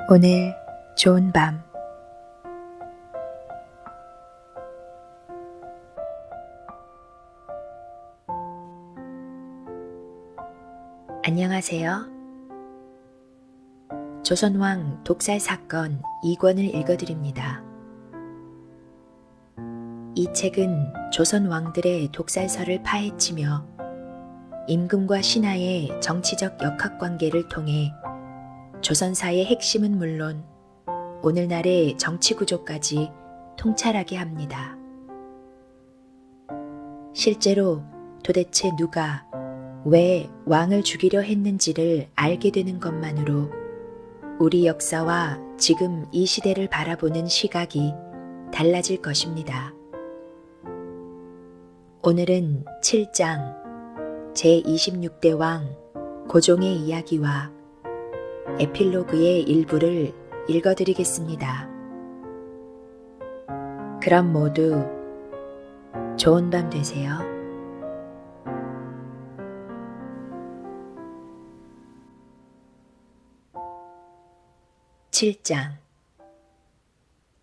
오늘 좋은 밤. 안녕하세요. 조선왕 독살 사건 2권을 읽어드립니다. 이 책은 조선 왕들의 독살설을 파헤치며 임금과 신하의 정치적 역학관계를 통해 조선사의 핵심은 물론 오늘날의 정치구조까지 통찰하게 합니다. 실제로 도대체 누가 왜 왕을 죽이려 했는지를 알게 되는 것만으로 우리 역사와 지금 이 시대를 바라보는 시각이 달라질 것입니다. 오늘은 7장 제26대 왕 고종의 이야기와 에필로그의 일부를 읽어드리겠습니다. 그럼 모두 좋은 밤 되세요. (7장)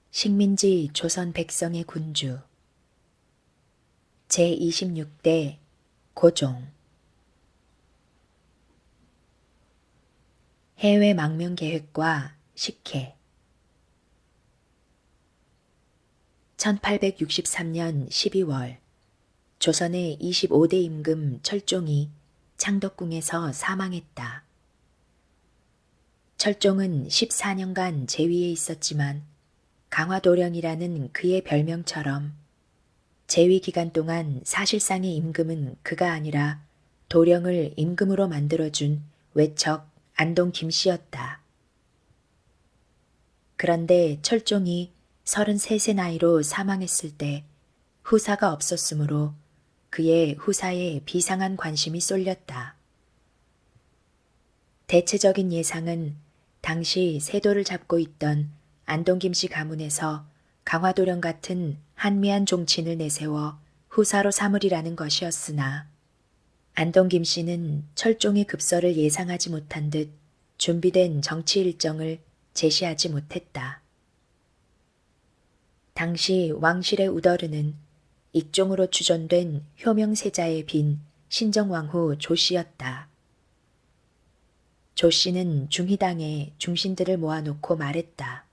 식민지 조선 백성의 군주 제26대 고종. 해외 망명 계획과 식혜. 1863년 12월 조선의 25대 임금 철종이 창덕궁에서 사망했다. 철종은 14년간 재위에 있었지만 강화도령이라는 그의 별명처럼 재위 기간 동안 사실상의 임금은 그가 아니라 도령을 임금으로 만들어준 외척 안동 김씨였다. 그런데 철종이 33세 나이로 사망했을 때 후사가 없었으므로 그의 후사에 비상한 관심이 쏠렸다. 대체적인 예상은 당시 세도를 잡고 있던 안동 김씨 가문에서 강화도령 같은 한미한 종친을 내세워 후사로 삼으리라는 것이었으나 안동 김씨는 철종의 급서를 예상하지 못한 듯 준비된 정치 일정을 제시하지 못했다. 당시 왕실의 우더르는 익종으로 추존된 효명세자의 빈 신정왕후 조씨였다. 조씨는 중희당의 중신들을 모아놓고 말했다.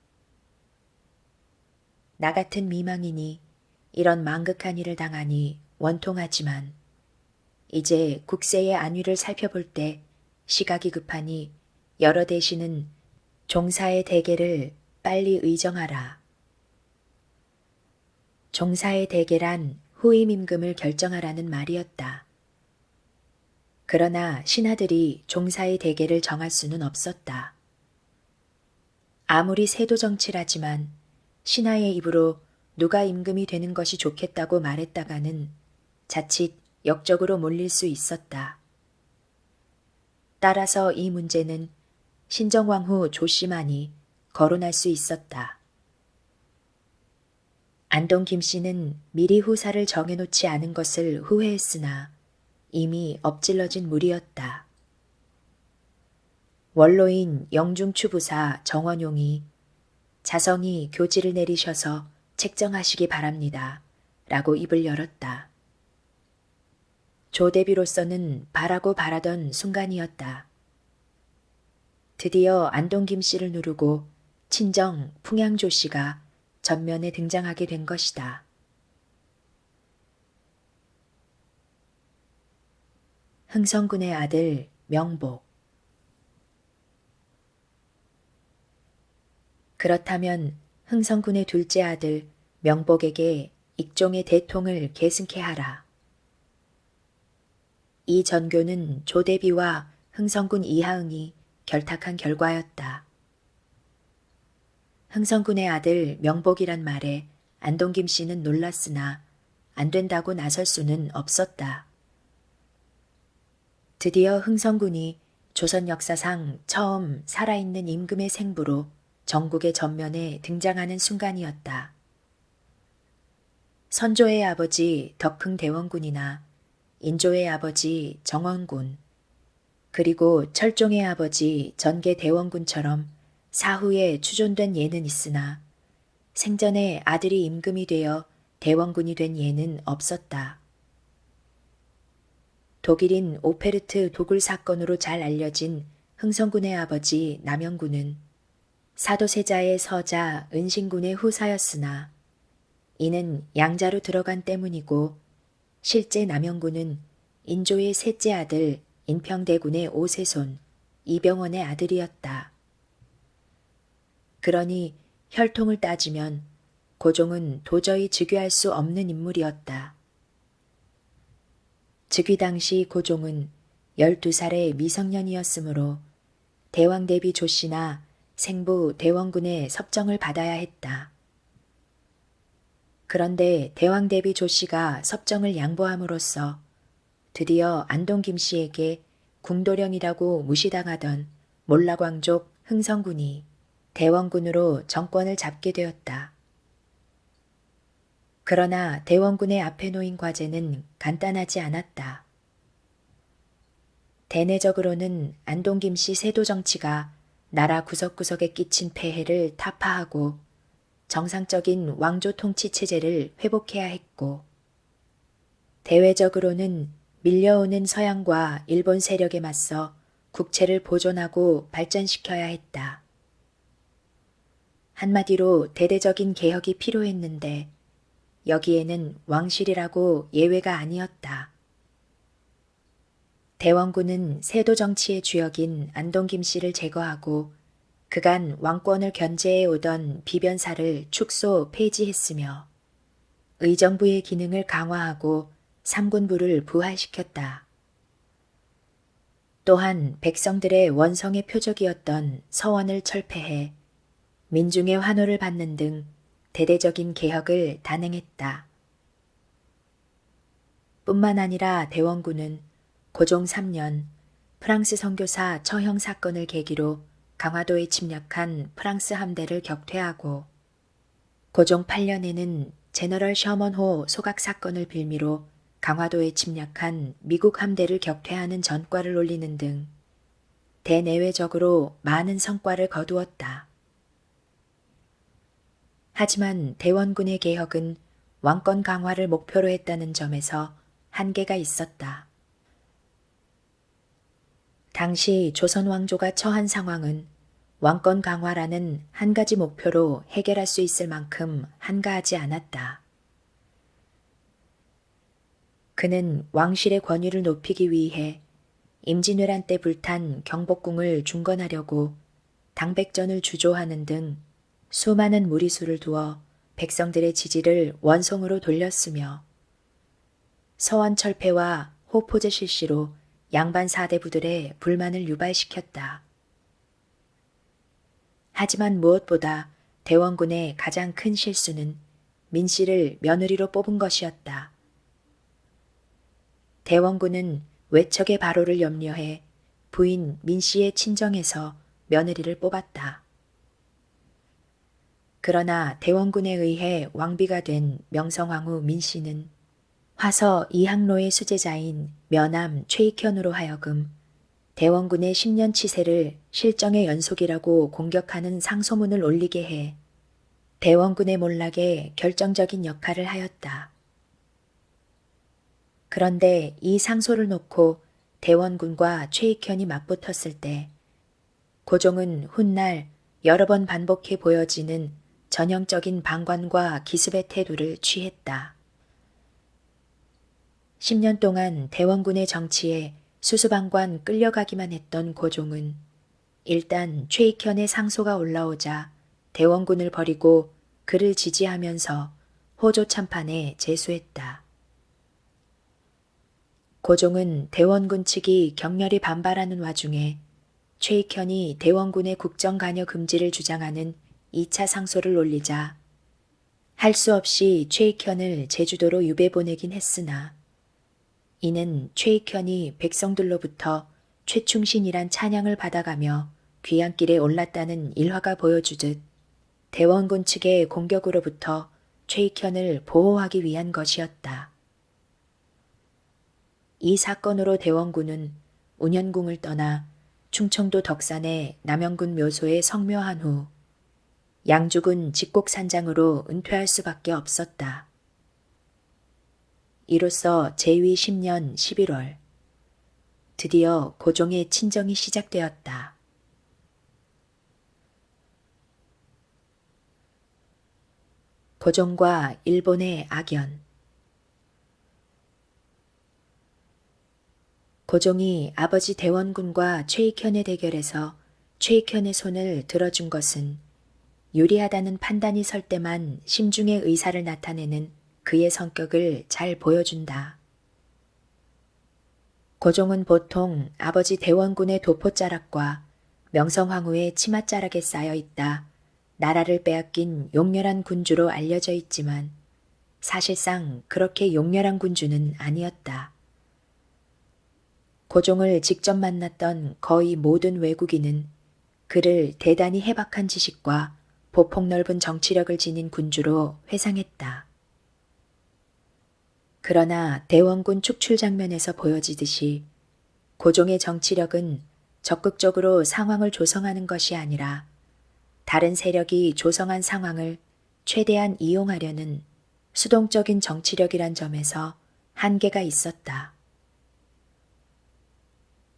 나 같은 미망인이 이런 망극한 일을 당하니 원통하지만 이제 국세의 안위를 살펴볼 때 시각이 급하니 여러 대신은 종사의 대계를 빨리 의정하라. 종사의 대계란 후임 임금을 결정하라는 말이었다. 그러나 신하들이 종사의 대계를 정할 수는 없었다. 아무리 세도 정치라지만 신하의 입으로 누가 임금이 되는 것이 좋겠다고 말했다가는 자칫 역적으로 몰릴 수 있었다. 따라서 이 문제는 신정왕후 조씨만이 거론할 수 있었다. 안동 김씨는 미리 후사를 정해놓지 않은 것을 후회했으나 이미 엎질러진 물이었다. 원로인 영중추부사 정원용이 자성이 교지를 내리셔서 책정하시기 바랍니다. 라고 입을 열었다. 조대비로서는 바라고 바라던 순간이었다. 드디어 안동 김씨를 누르고 친정 풍양조 씨가 전면에 등장하게 된 것이다. 흥성군의 아들 명복. 그렇다면 흥성군의 둘째 아들 명복에게 익종의 대통을 계승케 하라. 이 전교는 조대비와 흥성군 이하응이 결탁한 결과였다. 흥성군의 아들 명복이란 말에 안동 김씨는 놀랐으나 안 된다고 나설 수는 없었다. 드디어 흥성군이 조선 역사상 처음 살아있는 임금의 생부로 전국의 전면에 등장하는 순간이었다. 선조의 아버지 덕흥대원군이나 인조의 아버지 정원군, 그리고 철종의 아버지 전개대원군처럼 사후에 추존된 예는 있으나 생전에 아들이 임금이 되어 대원군이 된 예는 없었다. 독일인 오페르트 도굴 사건으로 잘 알려진 흥선군의 아버지 남영군은 사도세자의 서자 은신군의 후사였으나 이는 양자로 들어간 때문이고 실제 남영군은 인조의 셋째 아들 인평대군의 오세손 이병원의 아들이었다. 그러니 혈통을 따지면 고종은 도저히 즉위할 수 없는 인물이었다. 즉위 당시 고종은 12살의 미성년이었으므로 대왕 대비 조씨나 생부 대원군의 섭정을 받아야 했다. 그런데 대왕 대비 조씨가 섭정을 양보함으로써 드디어 안동 김씨에게 궁도령이라고 무시당하던 몰라광족 흥선군이 대원군으로 정권을 잡게 되었다. 그러나 대원군의 앞에 놓인 과제는 간단하지 않았다. 대내적으로는 안동 김씨 세도 정치가 나라 구석구석에 끼친 폐해를 타파하고 정상적인 왕조 통치 체제를 회복해야 했고, 대외적으로는 밀려오는 서양과 일본 세력에 맞서 국채를 보존하고 발전시켜야 했다. 한마디로 대대적인 개혁이 필요했는데 여기에는 왕실이라고 예외가 아니었다. 대원군은 세도 정치의 주역인 안동 김씨를 제거하고 그간 왕권을 견제해 오던 비변사를 축소 폐지했으며 의정부의 기능을 강화하고 삼군부를 부활시켰다. 또한 백성들의 원성의 표적이었던 서원을 철폐해 민중의 환호를 받는 등 대대적인 개혁을 단행했다. 뿐만 아니라 대원군은 고종 3년 프랑스 선교사 처형 사건을 계기로 강화도에 침략한 프랑스 함대를 격퇴하고 고종 8년에는 제너럴 셔먼호 소각 사건을 빌미로 강화도에 침략한 미국 함대를 격퇴하는 전과를 올리는 등 대내외적으로 많은 성과를 거두었다. 하지만 대원군의 개혁은 왕권 강화를 목표로 했다는 점에서 한계가 있었다. 당시 조선 왕조가 처한 상황은 왕권 강화라는 한 가지 목표로 해결할 수 있을 만큼 한가하지 않았다. 그는 왕실의 권위를 높이기 위해 임진왜란 때 불탄 경복궁을 중건하려고 당백전을 주조하는 등 수많은 무리수를 두어 백성들의 지지를 원성으로 돌렸으며 서원 철폐와 호포제 실시로 양반 사대부들의 불만을 유발시켰다. 하지만 무엇보다 대원군의 가장 큰 실수는 민씨를 며느리로 뽑은 것이었다. 대원군은 외척의 발호를 염려해 부인 민씨의 친정에서 며느리를 뽑았다. 그러나 대원군에 의해 왕비가 된 명성황후 민씨는 화서 이항로의 수제자인 며남 최익현으로 하여금 대원군의 10년 치세를 실정의 연속이라고 공격하는 상소문을 올리게 해 대원군의 몰락에 결정적인 역할을 하였다. 그런데 이 상소를 놓고 대원군과 최익현이 맞붙었을 때 고종은 훗날 여러 번 반복해 보여지는 전형적인 방관과 기습의 태도를 취했다. 10년 동안 대원군의 정치에 수수방관 끌려가기만 했던 고종은 일단 최익현의 상소가 올라오자 대원군을 버리고 그를 지지하면서 호조 참판에 제수했다. 고종은 대원군 측이 격렬히 반발하는 와중에 최익현이 대원군의 국정 관여 금지를 주장하는 2차 상소를 올리자 할 수 없이 최익현을 제주도로 유배 보내긴 했으나 이는 최익현이 백성들로부터 최충신이란 찬양을 받아가며 귀향길에 올랐다는 일화가 보여주듯 대원군 측의 공격으로부터 최익현을 보호하기 위한 것이었다. 이 사건으로 대원군은 운현궁을 떠나 충청도 덕산의 남영군 묘소에 성묘한 후 양죽은 직곡산장으로 은퇴할 수밖에 없었다. 이로써 제위 10년 11월 드디어 고종의 친정이 시작되었다. 고종과 일본의 악연. 고종이 아버지 대원군과 최익현의 대결에서 최익현의 손을 들어준 것은 유리하다는 판단이 설 때만 심중의 의사를 나타내는 그의 성격을 잘 보여준다. 고종은 보통 아버지 대원군의 도포자락과 명성황후의 치맛자락에 쌓여 있다 나라를 빼앗긴 용렬한 군주로 알려져 있지만 사실상 그렇게 용렬한 군주는 아니었다. 고종을 직접 만났던 거의 모든 외국인은 그를 대단히 해박한 지식과 보폭 넓은 정치력을 지닌 군주로 회상했다. 그러나 대원군 축출 장면에서 보여지듯이 고종의 정치력은 적극적으로 상황을 조성하는 것이 아니라 다른 세력이 조성한 상황을 최대한 이용하려는 수동적인 정치력이란 점에서 한계가 있었다.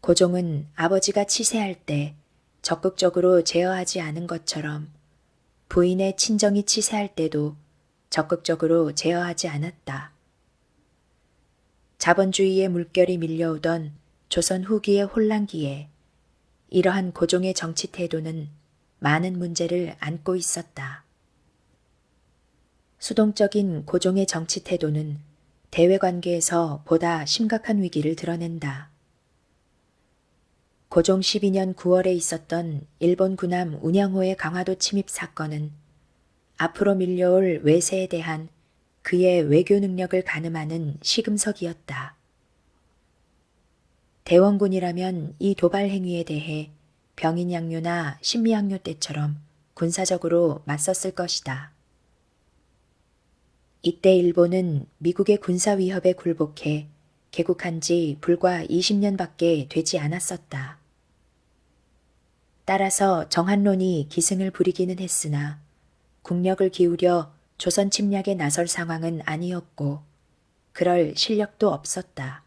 고종은 아버지가 치세할 때 적극적으로 제어하지 않은 것처럼 부인의 친정이 치세할 때도 적극적으로 제어하지 않았다. 자본주의의 물결이 밀려오던 조선 후기의 혼란기에 이러한 고종의 정치 태도는 많은 문제를 안고 있었다. 수동적인 고종의 정치 태도는 대외관계에서 보다 심각한 위기를 드러낸다. 고종 12년 9월에 있었던 일본 군함 운양호의 강화도 침입 사건은 앞으로 밀려올 외세에 대한 그의 외교 능력을 가늠하는 시금석이었다. 대원군이라면 이 도발 행위에 대해 병인양요나 신미양요 때처럼 군사적으로 맞섰을 것이다. 이때 일본은 미국의 군사 위협에 굴복해 개국한 지 불과 20년밖에 되지 않았었다. 따라서 정한론이 기승을 부리기는 했으나 국력을 기울여 조선 침략에 나설 상황은 아니었고 그럴 실력도 없었다.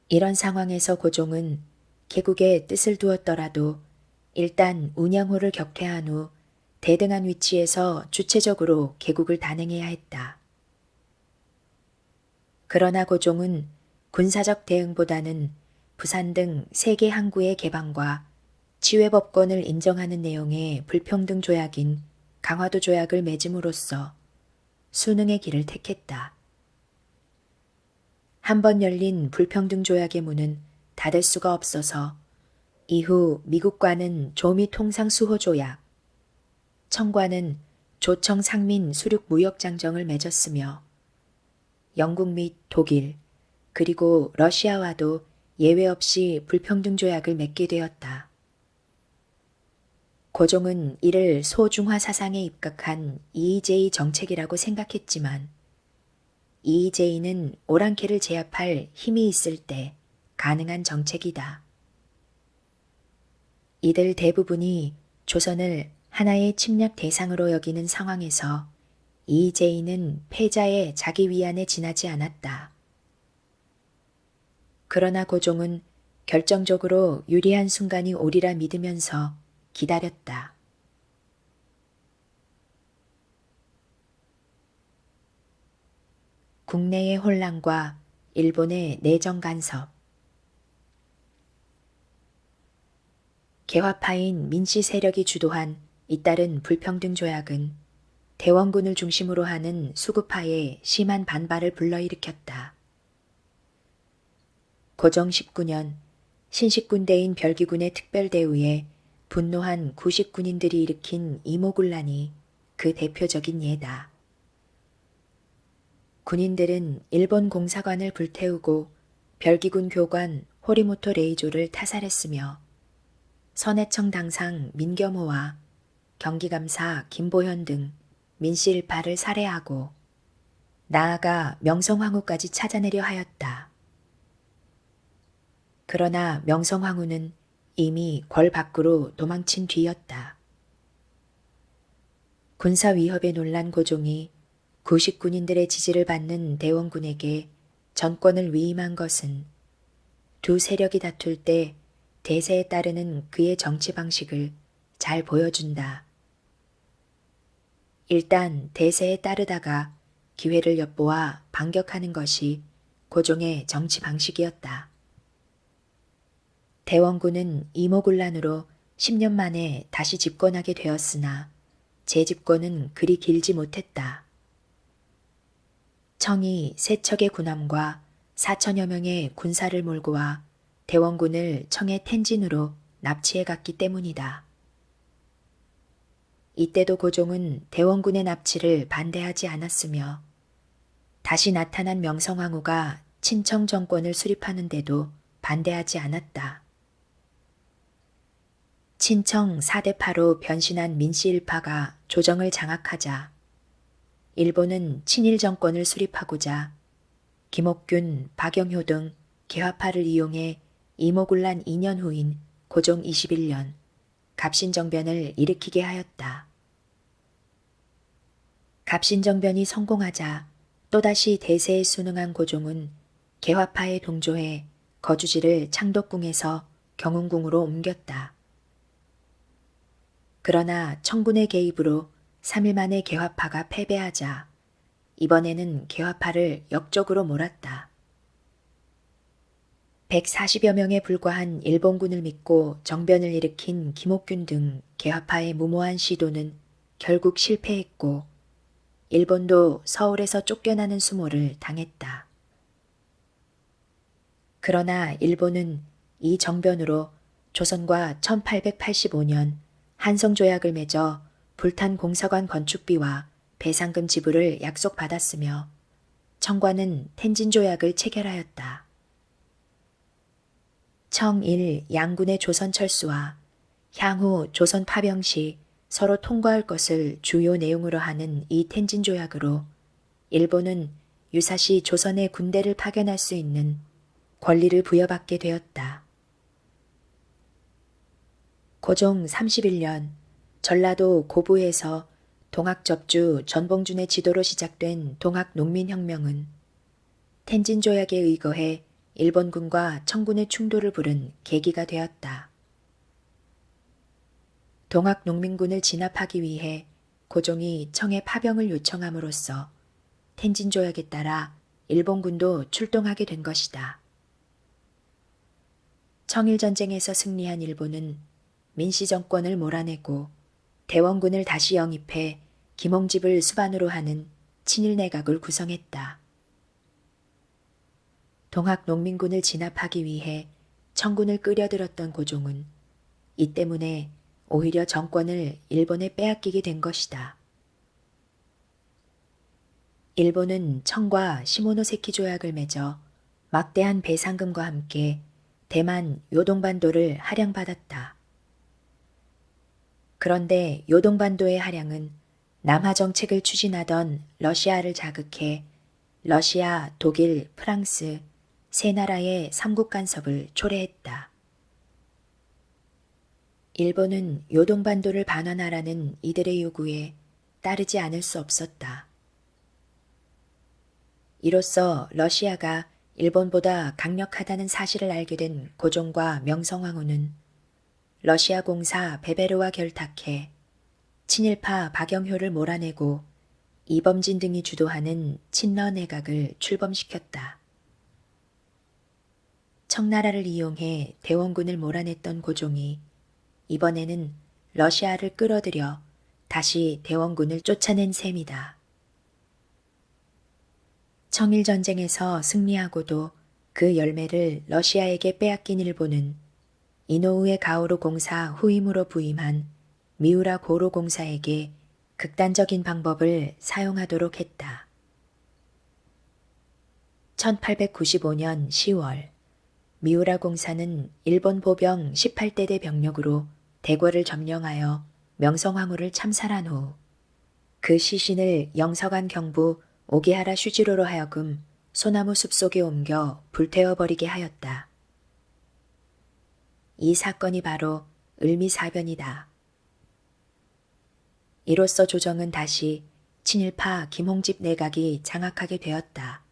이런 상황에서 고종은 개국에 뜻을 두었더라도 일단 운양호를 격퇴한 후 대등한 위치에서 주체적으로 개국을 단행해야 했다. 그러나 고종은 군사적 대응보다는 부산 등 세계 항구의 개방과 지회법권을 인정하는 내용의 불평등 조약인 강화도 조약을 맺음으로써 순응의 길을 택했다. 한번 열린 불평등 조약의 문은 닫을 수가 없어서 이후 미국과는 조미 통상 수호 조약, 청과는 조청 상민 수륙 무역 장정을 맺었으며 영국 및 독일 그리고 러시아와도 예외 없이 불평등 조약을 맺게 되었다. 고종은 이를 소중화 사상에 입각한 이의제의 정책이라고 생각했지만 이의제의는 오랑캐를 제압할 힘이 있을 때 가능한 정책이다. 이들 대부분이 조선을 하나의 침략 대상으로 여기는 상황에서 이의제의는 패자의 자기 위안에 지나지 않았다. 그러나 고종은 결정적으로 유리한 순간이 오리라 믿으면서 기다렸다. 국내의 혼란과 일본의 내정 간섭. 개화파인 민씨 세력이 주도한 잇따른 불평등 조약은 대원군을 중심으로 하는 수구파에 심한 반발을 불러일으켰다. 고종 19년 신식군대인 별기군의 특별대우에 분노한 구식군인들이 일으킨 이모군란이 그 대표적인 예다. 군인들은 일본 공사관을 불태우고 별기군 교관 호리모토 레이조를 타살했으며 선해청 당상 민겸호와 경기감사 김보현 등 민씨 일파를 살해하고 나아가 명성황후까지 찾아내려 하였다. 그러나 명성황후는 이미 궐 밖으로 도망친 뒤였다. 군사 위협에 놀란 고종이 구식군인들의 지지를 받는 대원군에게 전권을 위임한 것은 두 세력이 다툴 때 대세에 따르는 그의 정치 방식을 잘 보여준다. 일단 대세에 따르다가 기회를 엿보아 반격하는 것이 고종의 정치 방식이었다. 대원군은 이모군란으로 10년 만에 다시 집권하게 되었으나 재집권은 그리 길지 못했다. 청이 세 척의 군함과 4천여 명의 군사를 몰고 와 대원군을 청의 텐진으로 납치해 갔기 때문이다. 이때도 고종은 대원군의 납치를 반대하지 않았으며 다시 나타난 명성황후가 친청 정권을 수립하는데도 반대하지 않았다. 친청 4대파로 변신한 민씨일파가 조정을 장악하자 일본은 친일 정권을 수립하고자 김옥균, 박영효 등 개화파를 이용해 이모군란 2년 후인 고종 21년 갑신정변을 일으키게 하였다. 갑신정변이 성공하자 또다시 대세에 순응한 고종은 개화파에 동조해 거주지를 창덕궁에서 경운궁으로 옮겼다. 그러나 청군의 개입으로 3일 만에 개화파가 패배하자 이번에는 개화파를 역적으로 몰았다. 140여 명에 불과한 일본군을 믿고 정변을 일으킨 김옥균 등 개화파의 무모한 시도는 결국 실패했고 일본도 서울에서 쫓겨나는 수모를 당했다. 그러나 일본은 이 정변으로 조선과 1885년 한성조약을 맺어 불탄 공사관 건축비와 배상금 지불을 약속받았으며 청과는 텐진조약을 체결하였다. 청일 양군의 조선 철수와 향후 조선 파병 시 서로 통과할 것을 주요 내용으로 하는 이 텐진조약으로 일본은 유사시 조선에 군대를 파견할 수 있는 권리를 부여받게 되었다. 고종 31년 전라도 고부에서 동학접주 전봉준의 지도로 시작된 동학농민혁명은 텐진조약에 의거해 일본군과 청군의 충돌을 부른 계기가 되었다. 동학농민군을 진압하기 위해 고종이 청에 파병을 요청함으로써 텐진조약에 따라 일본군도 출동하게 된 것이다. 청일전쟁에서 승리한 일본은 민씨정권을 몰아내고 대원군을 다시 영입해 김홍집을 수반으로 하는 친일내각을 구성했다. 동학농민군을 진압하기 위해 청군을 끌여들었던 고종은 이 때문에 오히려 정권을 일본에 빼앗기게 된 것이다. 일본은 청과 시모노세키 조약을 맺어 막대한 배상금과 함께 대만 요동반도를 할양받았다. 그런데 요동반도의 할양은 남하 정책을 추진하던 러시아를 자극해 러시아, 독일, 프랑스 세 나라의 삼국 간섭을 초래했다. 일본은 요동반도를 반환하라는 이들의 요구에 따르지 않을 수 없었다. 이로써 러시아가 일본보다 강력하다는 사실을 알게 된 고종과 명성황후는 러시아 공사 베베르와 결탁해 친일파 박영효를 몰아내고 이범진 등이 주도하는 친러 내각을 출범시켰다. 청나라를 이용해 대원군을 몰아냈던 고종이 이번에는 러시아를 끌어들여 다시 대원군을 쫓아낸 셈이다. 청일전쟁에서 승리하고도 그 열매를 러시아에게 빼앗긴 일본은 이노우에 가오루 공사 후임으로 부임한 미우라 고로 공사에게 극단적인 방법을 사용하도록 했다. 1895년 10월 미우라 공사는 일본 보병 18대대 병력으로 대궐을 점령하여 명성황후를 참살한 후 그 시신을 영서관 경부 오기하라 슈지로로 하여금 소나무 숲속에 옮겨 불태워버리게 하였다. 이 사건이 바로 을미사변이다. 이로써 조정은 다시 친일파 김홍집 내각이 장악하게 되었다.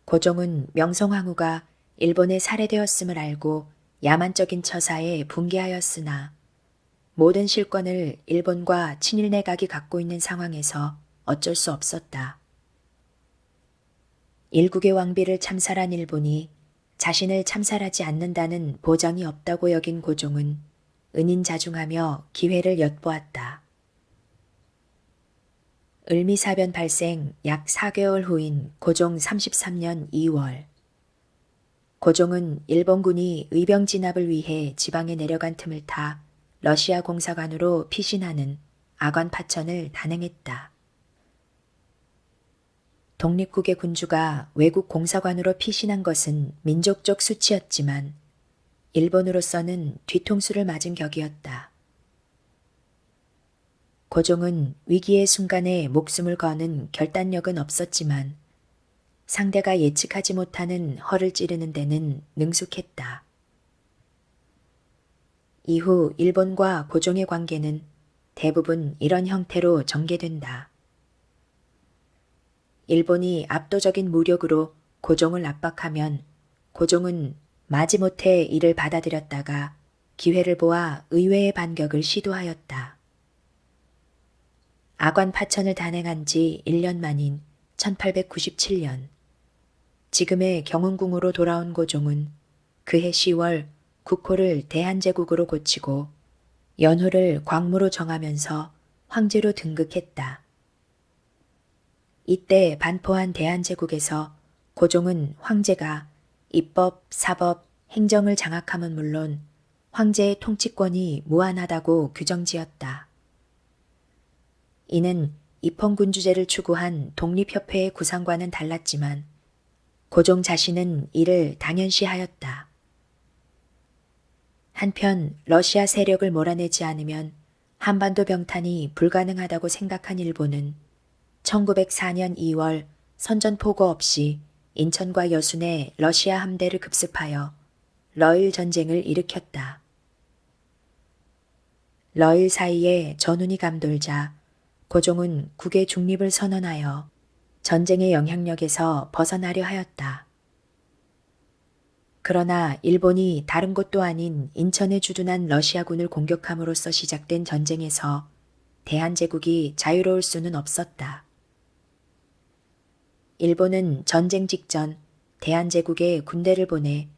고종은 명성황후가 일본에 살해되었음을 알고 야만적인 처사에 분개하였으나 모든 실권을 일본과 친일 내각이 갖고 있는 상황에서 어쩔 수 없었다. 일국의 왕비를 참살한 일본이 자신을 참살하지 않는다는 보장이 없다고 여긴 고종은 은인자중하며 기회를 엿보았다. 을미사변 발생 약 4개월 후인 고종 33년 2월, 고종은 일본군이 의병 진압을 위해 지방에 내려간 틈을 타 러시아 공사관으로 피신하는 아관 파천을 단행했다. 독립국의 군주가 외국 공사관으로 피신한 것은 민족적 수치였지만 일본으로서는 뒤통수를 맞은 격이었다. 고종은 위기의 순간에 목숨을 거는 결단력은 없었지만 상대가 예측하지 못하는 허를 찌르는 데는 능숙했다. 이후 일본과 고종의 관계는 대부분 이런 형태로 전개된다. 일본이 압도적인 무력으로 고종을 압박하면 고종은 마지못해 이를 받아들였다가 기회를 보아 의외의 반격을 시도하였다. 아관 파천을 단행한 지 1년 만인 1897년, 지금의 경운궁으로 돌아온 고종은 그해 10월 국호를 대한제국으로 고치고 연호를 광무로 정하면서 황제로 등극했다. 이때 반포한 대한제국에서 고종은 황제가 입법, 사법, 행정을 장악함은 물론 황제의 통치권이 무한하다고 규정지었다. 이는 입헌군주제를 추구한 독립협회의 구상과는 달랐지만 고종 자신은 이를 당연시하였다. 한편 러시아 세력을 몰아내지 않으면 한반도 병탄이 불가능하다고 생각한 일본은 1904년 2월 선전포고 없이 인천과 여순에 러시아 함대를 급습하여 러일 전쟁을 일으켰다. 러일 사이에 전운이 감돌자 고종은 국의 중립을 선언하여 전쟁의 영향력에서 벗어나려 하였다. 그러나 일본이 다른 곳도 아닌 인천에 주둔한 러시아군을 공격함으로써 시작된 전쟁에서 대한제국이 자유로울 수는 없었다. 일본은 전쟁 직전 대한제국에 군대를 보내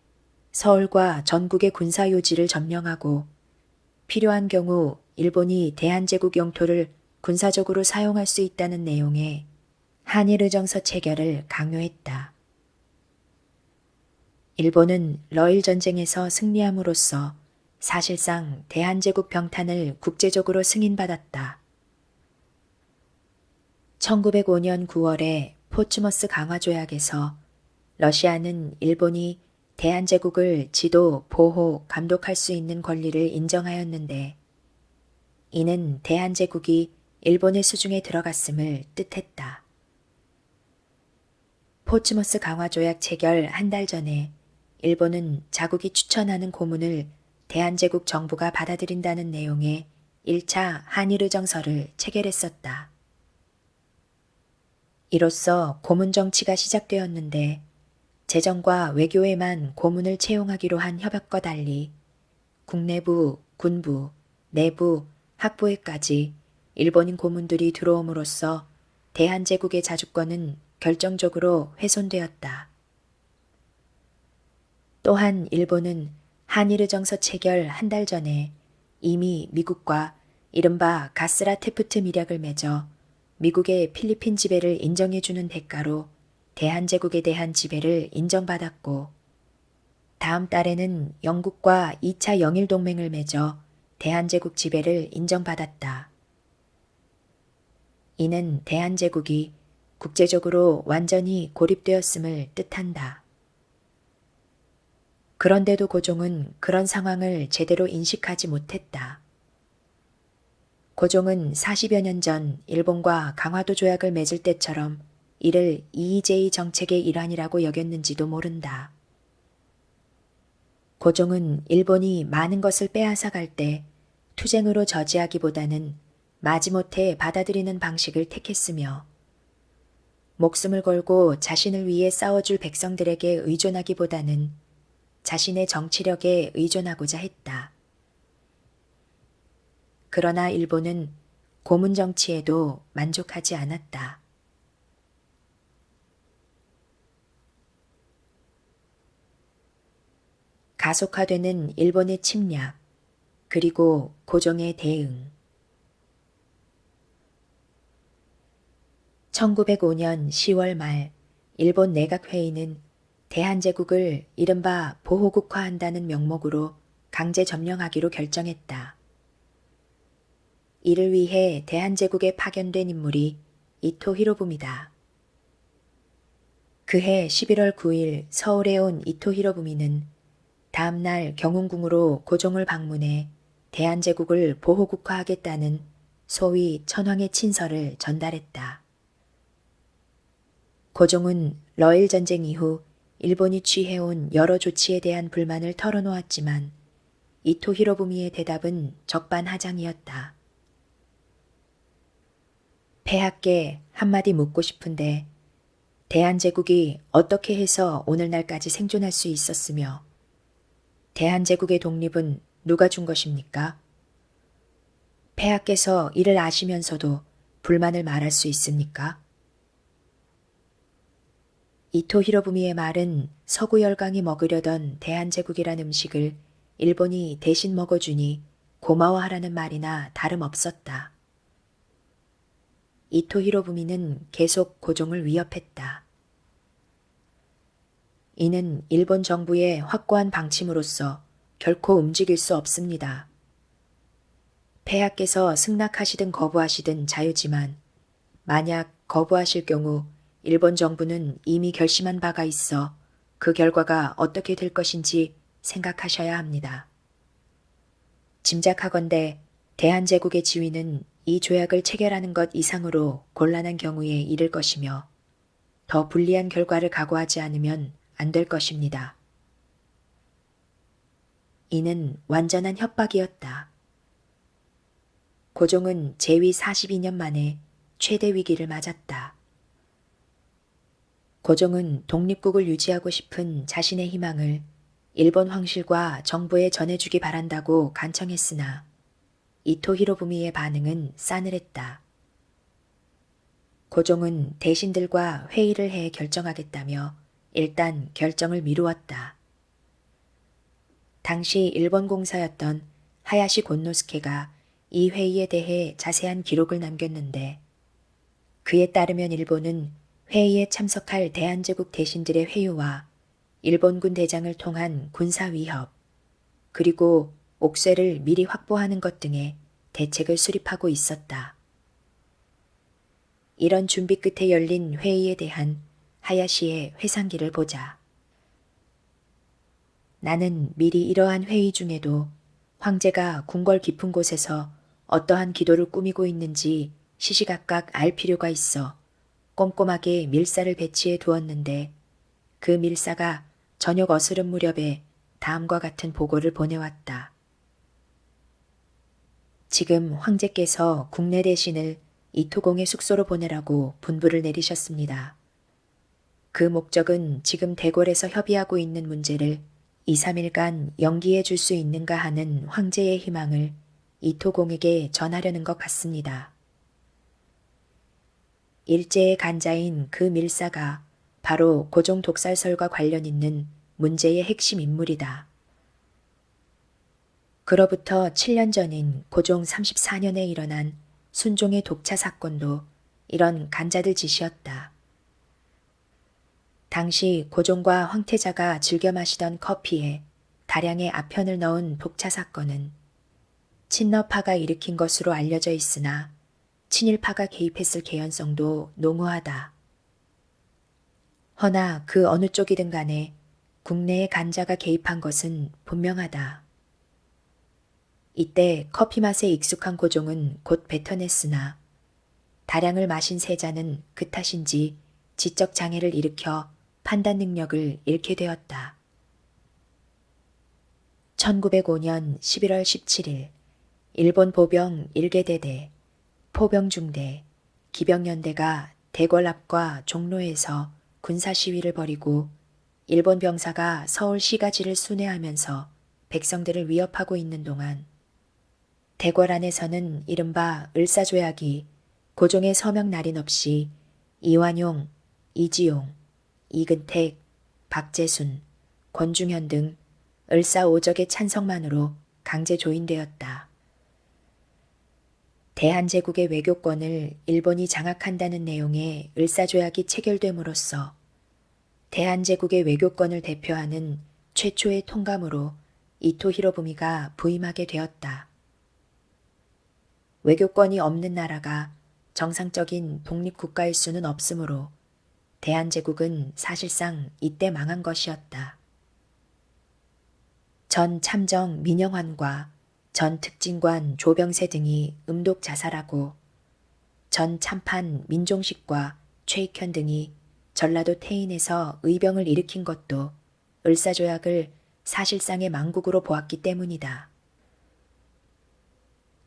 서울과 전국의 군사요지를 점령하고 필요한 경우 일본이 대한제국 영토를 군사적으로 사용할 수 있다는 내용의 한일의정서 체결을 강요했다. 일본은 러일 전쟁에서 승리함으로써 사실상 대한제국 병탄을 국제적으로 승인받았다. 1905년 9월에 포츠머스 강화조약에서 러시아는 일본이 대한제국을 지도, 보호, 감독할 수 있는 권리를 인정하였는데 이는 대한제국이 일본의 수중에 들어갔음을 뜻했다. 포츠머스 강화조약 체결 한 달 전에 일본은 자국이 추천하는 고문을 대한제국 정부가 받아들인다는 내용의 1차 한일의정서를 체결했었다. 이로써 고문 정치가 시작되었는데 재정과 외교에만 고문을 채용하기로 한 협약과 달리 국내부, 군부, 내부, 학부에까지 일본인 고문들이 들어옴으로써 대한제국의 자주권은 결정적으로 훼손되었다. 또한 일본은 한일의정서 체결 한 달 전에 이미 미국과 이른바 가스라테프트 밀약을 맺어 미국의 필리핀 지배를 인정해주는 대가로 대한제국에 대한 지배를 인정받았고 다음 달에는 영국과 2차 영일동맹을 맺어 대한제국 지배를 인정받았다. 이는 대한제국이 국제적으로 완전히 고립되었음을 뜻한다. 그런데도 고종은 그런 상황을 제대로 인식하지 못했다. 고종은 40여 년 전 일본과 강화도 조약을 맺을 때처럼 이를 EEJ 정책의 일환이라고 여겼는지도 모른다. 고종은 일본이 많은 것을 빼앗아 갈 때 투쟁으로 저지하기보다는 마지못해 받아들이는 방식을 택했으며 목숨을 걸고 자신을 위해 싸워줄 백성들에게 의존하기보다는 자신의 정치력에 의존하고자 했다. 그러나 일본은 고문 정치에도 만족하지 않았다. 가속화되는 일본의 침략, 그리고 고종의 대응. 1905년 10월 말 일본 내각회의는 대한제국을 이른바 보호국화한다는 명목으로 강제 점령하기로 결정했다. 이를 위해 대한제국에 파견된 인물이 이토 히로부미다. 그해 11월 9일 서울에 온 이토 히로부미는 다음날 경운궁으로 고종을 방문해 대한제국을 보호국화하겠다는 소위 천황의 친서를 전달했다. 고종은 러일 전쟁 이후 일본이 취해온 여러 조치에 대한 불만을 털어놓았지만 이토 히로부미의 대답은 적반하장이었다. 폐하께 한마디 묻고 싶은데 대한제국이 어떻게 해서 오늘날까지 생존할 수 있었으며 대한제국의 독립은 누가 준 것입니까? 폐하께서 이를 아시면서도 불만을 말할 수 있습니까? 이토 히로부미의 말은 서구 열강이 먹으려던 대한제국이란 음식을 일본이 대신 먹어주니 고마워하라는 말이나 다름없었다. 이토 히로부미는 계속 고종을 위협했다. 이는 일본 정부의 확고한 방침으로서 결코 움직일 수 없습니다. 폐하께서 승낙하시든 거부하시든 자유지만 만약 거부하실 경우 일본 정부는 이미 결심한 바가 있어 그 결과가 어떻게 될 것인지 생각하셔야 합니다. 짐작하건대 대한제국의 지위는 이 조약을 체결하는 것 이상으로 곤란한 경우에 이를 것이며 더 불리한 결과를 각오하지 않으면 안 될 것입니다. 이는 완전한 협박이었다. 고종은 재위 42년 만에 최대 위기를 맞았다. 고종은 독립국을 유지하고 싶은 자신의 희망을 일본 황실과 정부에 전해주기 바란다고 간청했으나 이토 히로부미의 반응은 싸늘했다. 고종은 대신들과 회의를 해 결정하겠다며 일단 결정을 미루었다. 당시 일본 공사였던 하야시 곤노스케가 이 회의에 대해 자세한 기록을 남겼는데 그에 따르면 일본은 회의에 참석할 대한제국 대신들의 회유와 일본군 대장을 통한 군사 위협, 그리고 옥쇄를 미리 확보하는 것 등의 대책을 수립하고 있었다. 이런 준비 끝에 열린 회의에 대한 하야시의 회상기를 보자. 나는 미리 이러한 회의 중에도 황제가 궁궐 깊은 곳에서 어떠한 기도를 꾸미고 있는지 시시각각 알 필요가 있어 꼼꼼하게 밀사를 배치해 두었는데 그 밀사가 저녁 어스름 무렵에 다음과 같은 보고를 보내왔다. 지금 황제께서 국내 대신을 이토공의 숙소로 보내라고 분부를 내리셨습니다. 그 목적은 지금 대궐에서 협의하고 있는 문제를 2, 3일간 연기해 줄 수 있는가 하는 황제의 희망을 이토공에게 전하려는 것 같습니다. 일제의 간자인 그 밀사가 바로 고종 독살설과 관련 있는 문제의 핵심 인물이다. 그로부터 7년 전인 고종 34년에 일어난 순종의 독차 사건도 이런 간자들 짓이었다. 당시 고종과 황태자가 즐겨 마시던 커피에 다량의 아편을 넣은 독차 사건은 친러파가 일으킨 것으로 알려져 있으나 친일파가 개입했을 개연성도 농후하다. 허나 그 어느 쪽이든 간에 국내의 간자가 개입한 것은 분명하다. 이때 커피 맛에 익숙한 고종은 곧 뱉어냈으나 다량을 마신 세자는 그 탓인지 지적 장애를 일으켜 판단 능력을 잃게 되었다. 1905년 11월 17일 일본 보병 1계대대, 포병중대, 기병연대가 대궐 앞과 종로에서 군사 시위를 벌이고 일본 병사가 서울 시가지를 순회하면서 백성들을 위협하고 있는 동안 대궐 안에서는 이른바 을사조약이 고종의 서명 날인 없이 이완용, 이지용, 이근택, 박재순, 권중현 등 을사오적의 찬성만으로 강제 조인되었다. 대한제국의 외교권을 일본이 장악한다는 내용의 을사조약이 체결됨으로써 대한제국의 외교권을 대표하는 최초의 통감으로 이토 히로부미가 부임하게 되었다. 외교권이 없는 나라가 정상적인 독립국가일 수는 없으므로 대한제국은 사실상 이때 망한 것이었다. 전 참정 민영환과 전 특진관 조병세 등이 음독 자살하고 전 참판 민종식과 최익현 등이 전라도 태인에서 의병을 일으킨 것도 을사조약을 사실상의 망국으로 보았기 때문이다.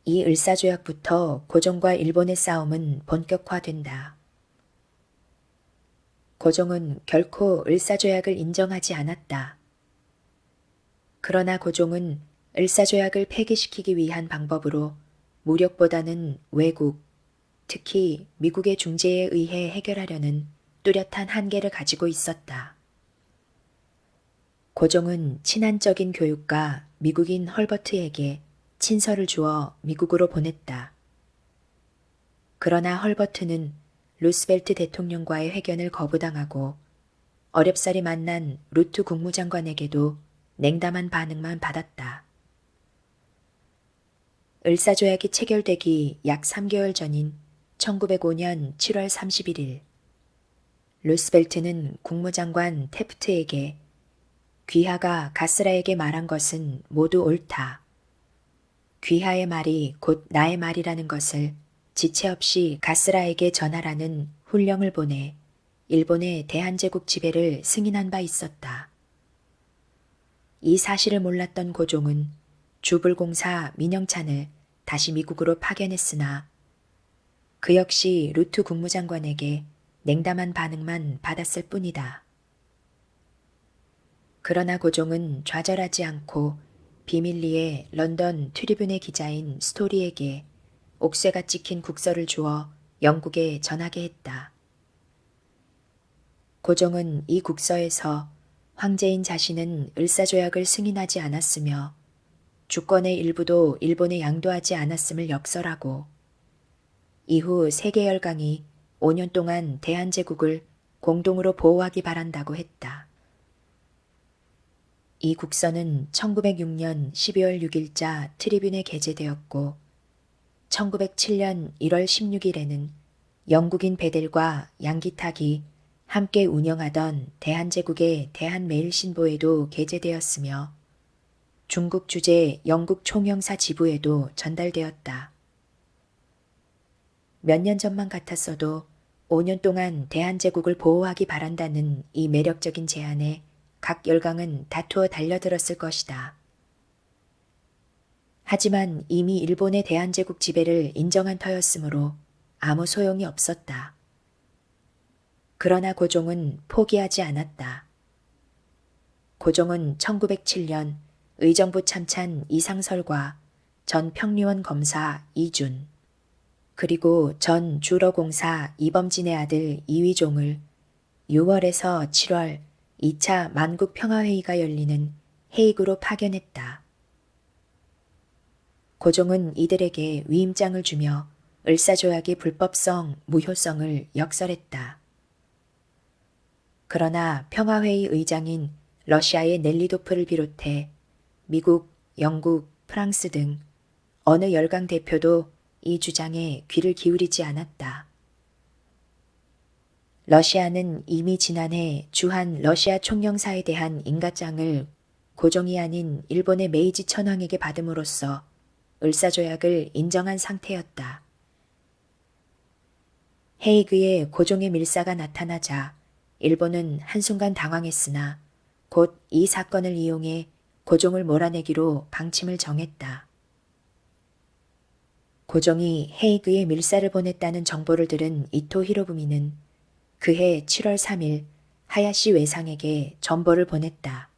이 을사조약부터 고종과 일본의 싸움은 본격화된다. 고종은 결코 을사조약을 인정하지 않았다. 그러나 고종은 을사조약을 폐기시키기 위한 방법으로 무력보다는 외국, 특히 미국의 중재에 의해 해결하려는 뚜렷한 한계를 가지고 있었다. 고종은 친한적인 교육가 미국인 헐버트에게 친서를 주어 미국으로 보냈다. 그러나 헐버트는 루스벨트 대통령과의 회견을 거부당하고 어렵사리 만난 루트 국무장관에게도 냉담한 반응만 받았다. 을사조약이 체결되기 약 3개월 전인 1905년 7월 31일 루스벨트는 국무장관 테프트에게 귀하가 가스라에게 말한 것은 모두 옳다. 귀하의 말이 곧 나의 말이라는 것을 지체 없이 가스라에게 전하라는 훈령을 보내 일본의 대한제국 지배를 승인한 바 있었다. 이 사실을 몰랐던 고종은 주불공사 민영찬을 다시 미국으로 파견했으나 그 역시 루트 국무장관에게 냉담한 반응만 받았을 뿐이다. 그러나 고종은 좌절하지 않고 비밀리에 런던 트리뷴의 기자인 스토리에게 옥쇠가 찍힌 국서를 주어 영국에 전하게 했다. 고종은 이 국서에서 황제인 자신은 을사조약을 승인하지 않았으며 주권의 일부도 일본에 양도하지 않았음을 역설하고 이후 세계열강이 5년 동안 대한제국을 공동으로 보호하기 바란다고 했다. 이 국서는 1906년 12월 6일자 트리뷴에 게재되었고 1907년 1월 16일에는 영국인 베델과 양기탁이 함께 운영하던 대한제국의 대한매일신보에도 게재되었으며 중국 주재 영국 총영사 지부에도 전달되었다. 몇 년 전만 같았어도 5년 동안 대한제국을 보호하기 바란다는 이 매력적인 제안에 각 열강은 다투어 달려들었을 것이다. 하지만 이미 일본의 대한제국 지배를 인정한 터였으므로 아무 소용이 없었다. 그러나 고종은 포기하지 않았다. 고종은 1907년 의정부 참찬 이상설과 전 평리원 검사 이준, 그리고 전 주러공사 이범진의 아들 이위종을 6월에서 7월 2차 만국평화회의가 열리는 헤이그로 파견했다. 고종은 이들에게 위임장을 주며 을사조약의 불법성, 무효성을 역설했다. 그러나 평화회의 의장인 러시아의 넬리도프를 비롯해 미국, 영국, 프랑스 등 어느 열강 대표도 이 주장에 귀를 기울이지 않았다. 러시아는 이미 지난해 주한 러시아 총영사에 대한 인가장을 고종이 아닌 일본의 메이지 천황에게 받음으로써 을사조약을 인정한 상태였다. 헤이그에 고종의 밀사가 나타나자 일본은 한순간 당황했으나 곧 이 사건을 이용해 고종을 몰아내기로 방침을 정했다. 고종이 헤이그에 밀사를 보냈다는 정보를 들은 이토 히로부미는 그해 7월 3일 하야시 외상에게 전보를 보냈다.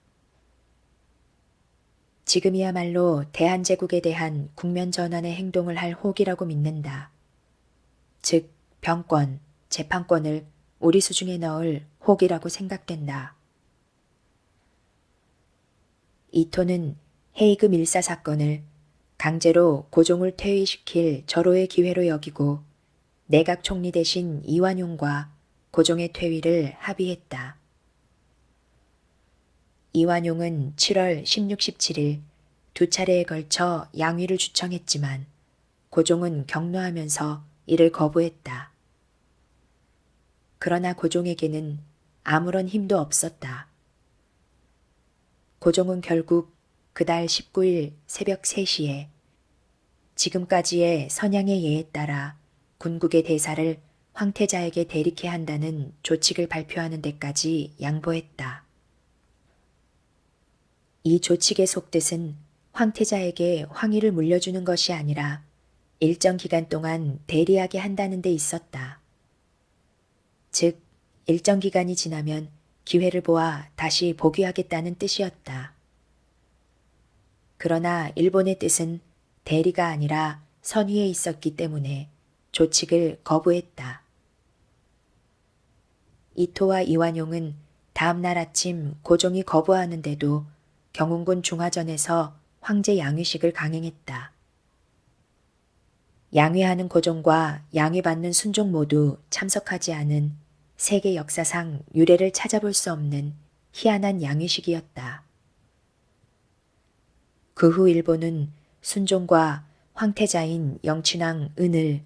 지금이야말로 대한제국에 대한 국면 전환의 행동을 할 호기라고 믿는다. 즉, 병권, 재판권을 우리 수중에 넣을 호기라고 생각된다. 이토는 헤이그 밀사 사건을 강제로 고종을 퇴위시킬 절호의 기회로 여기고 내각 총리 대신 이완용과 고종의 퇴위를 합의했다. 이완용은 7월 16, 17일 두 차례에 걸쳐 양위를 주청했지만 고종은 격노하면서 이를 거부했다. 그러나 고종에게는 아무런 힘도 없었다. 고종은 결국 그달 19일 새벽 3시에 지금까지의 선양의 예에 따라 군국의 대사를 황태자에게 대리케 한다는 조칙을 발표하는 데까지 양보했다. 이 조칙의 속뜻은 황태자에게 황위를 물려주는 것이 아니라 일정 기간 동안 대리하게 한다는 데 있었다. 즉, 일정 기간이 지나면 기회를 보아 다시 복위하겠다는 뜻이었다. 그러나 일본의 뜻은 대리가 아니라 선위에 있었기 때문에 조칙을 거부했다. 이토와 이완용은 다음 날 아침 고종이 거부하는데도 경운군 중화전에서 황제 양위식을 강행했다. 양위하는 고종과 양위받는 순종 모두 참석하지 않은 세계 역사상 유례를 찾아볼 수 없는 희한한 양위식이었다. 그 후 일본은 순종과 황태자인 영친왕 은을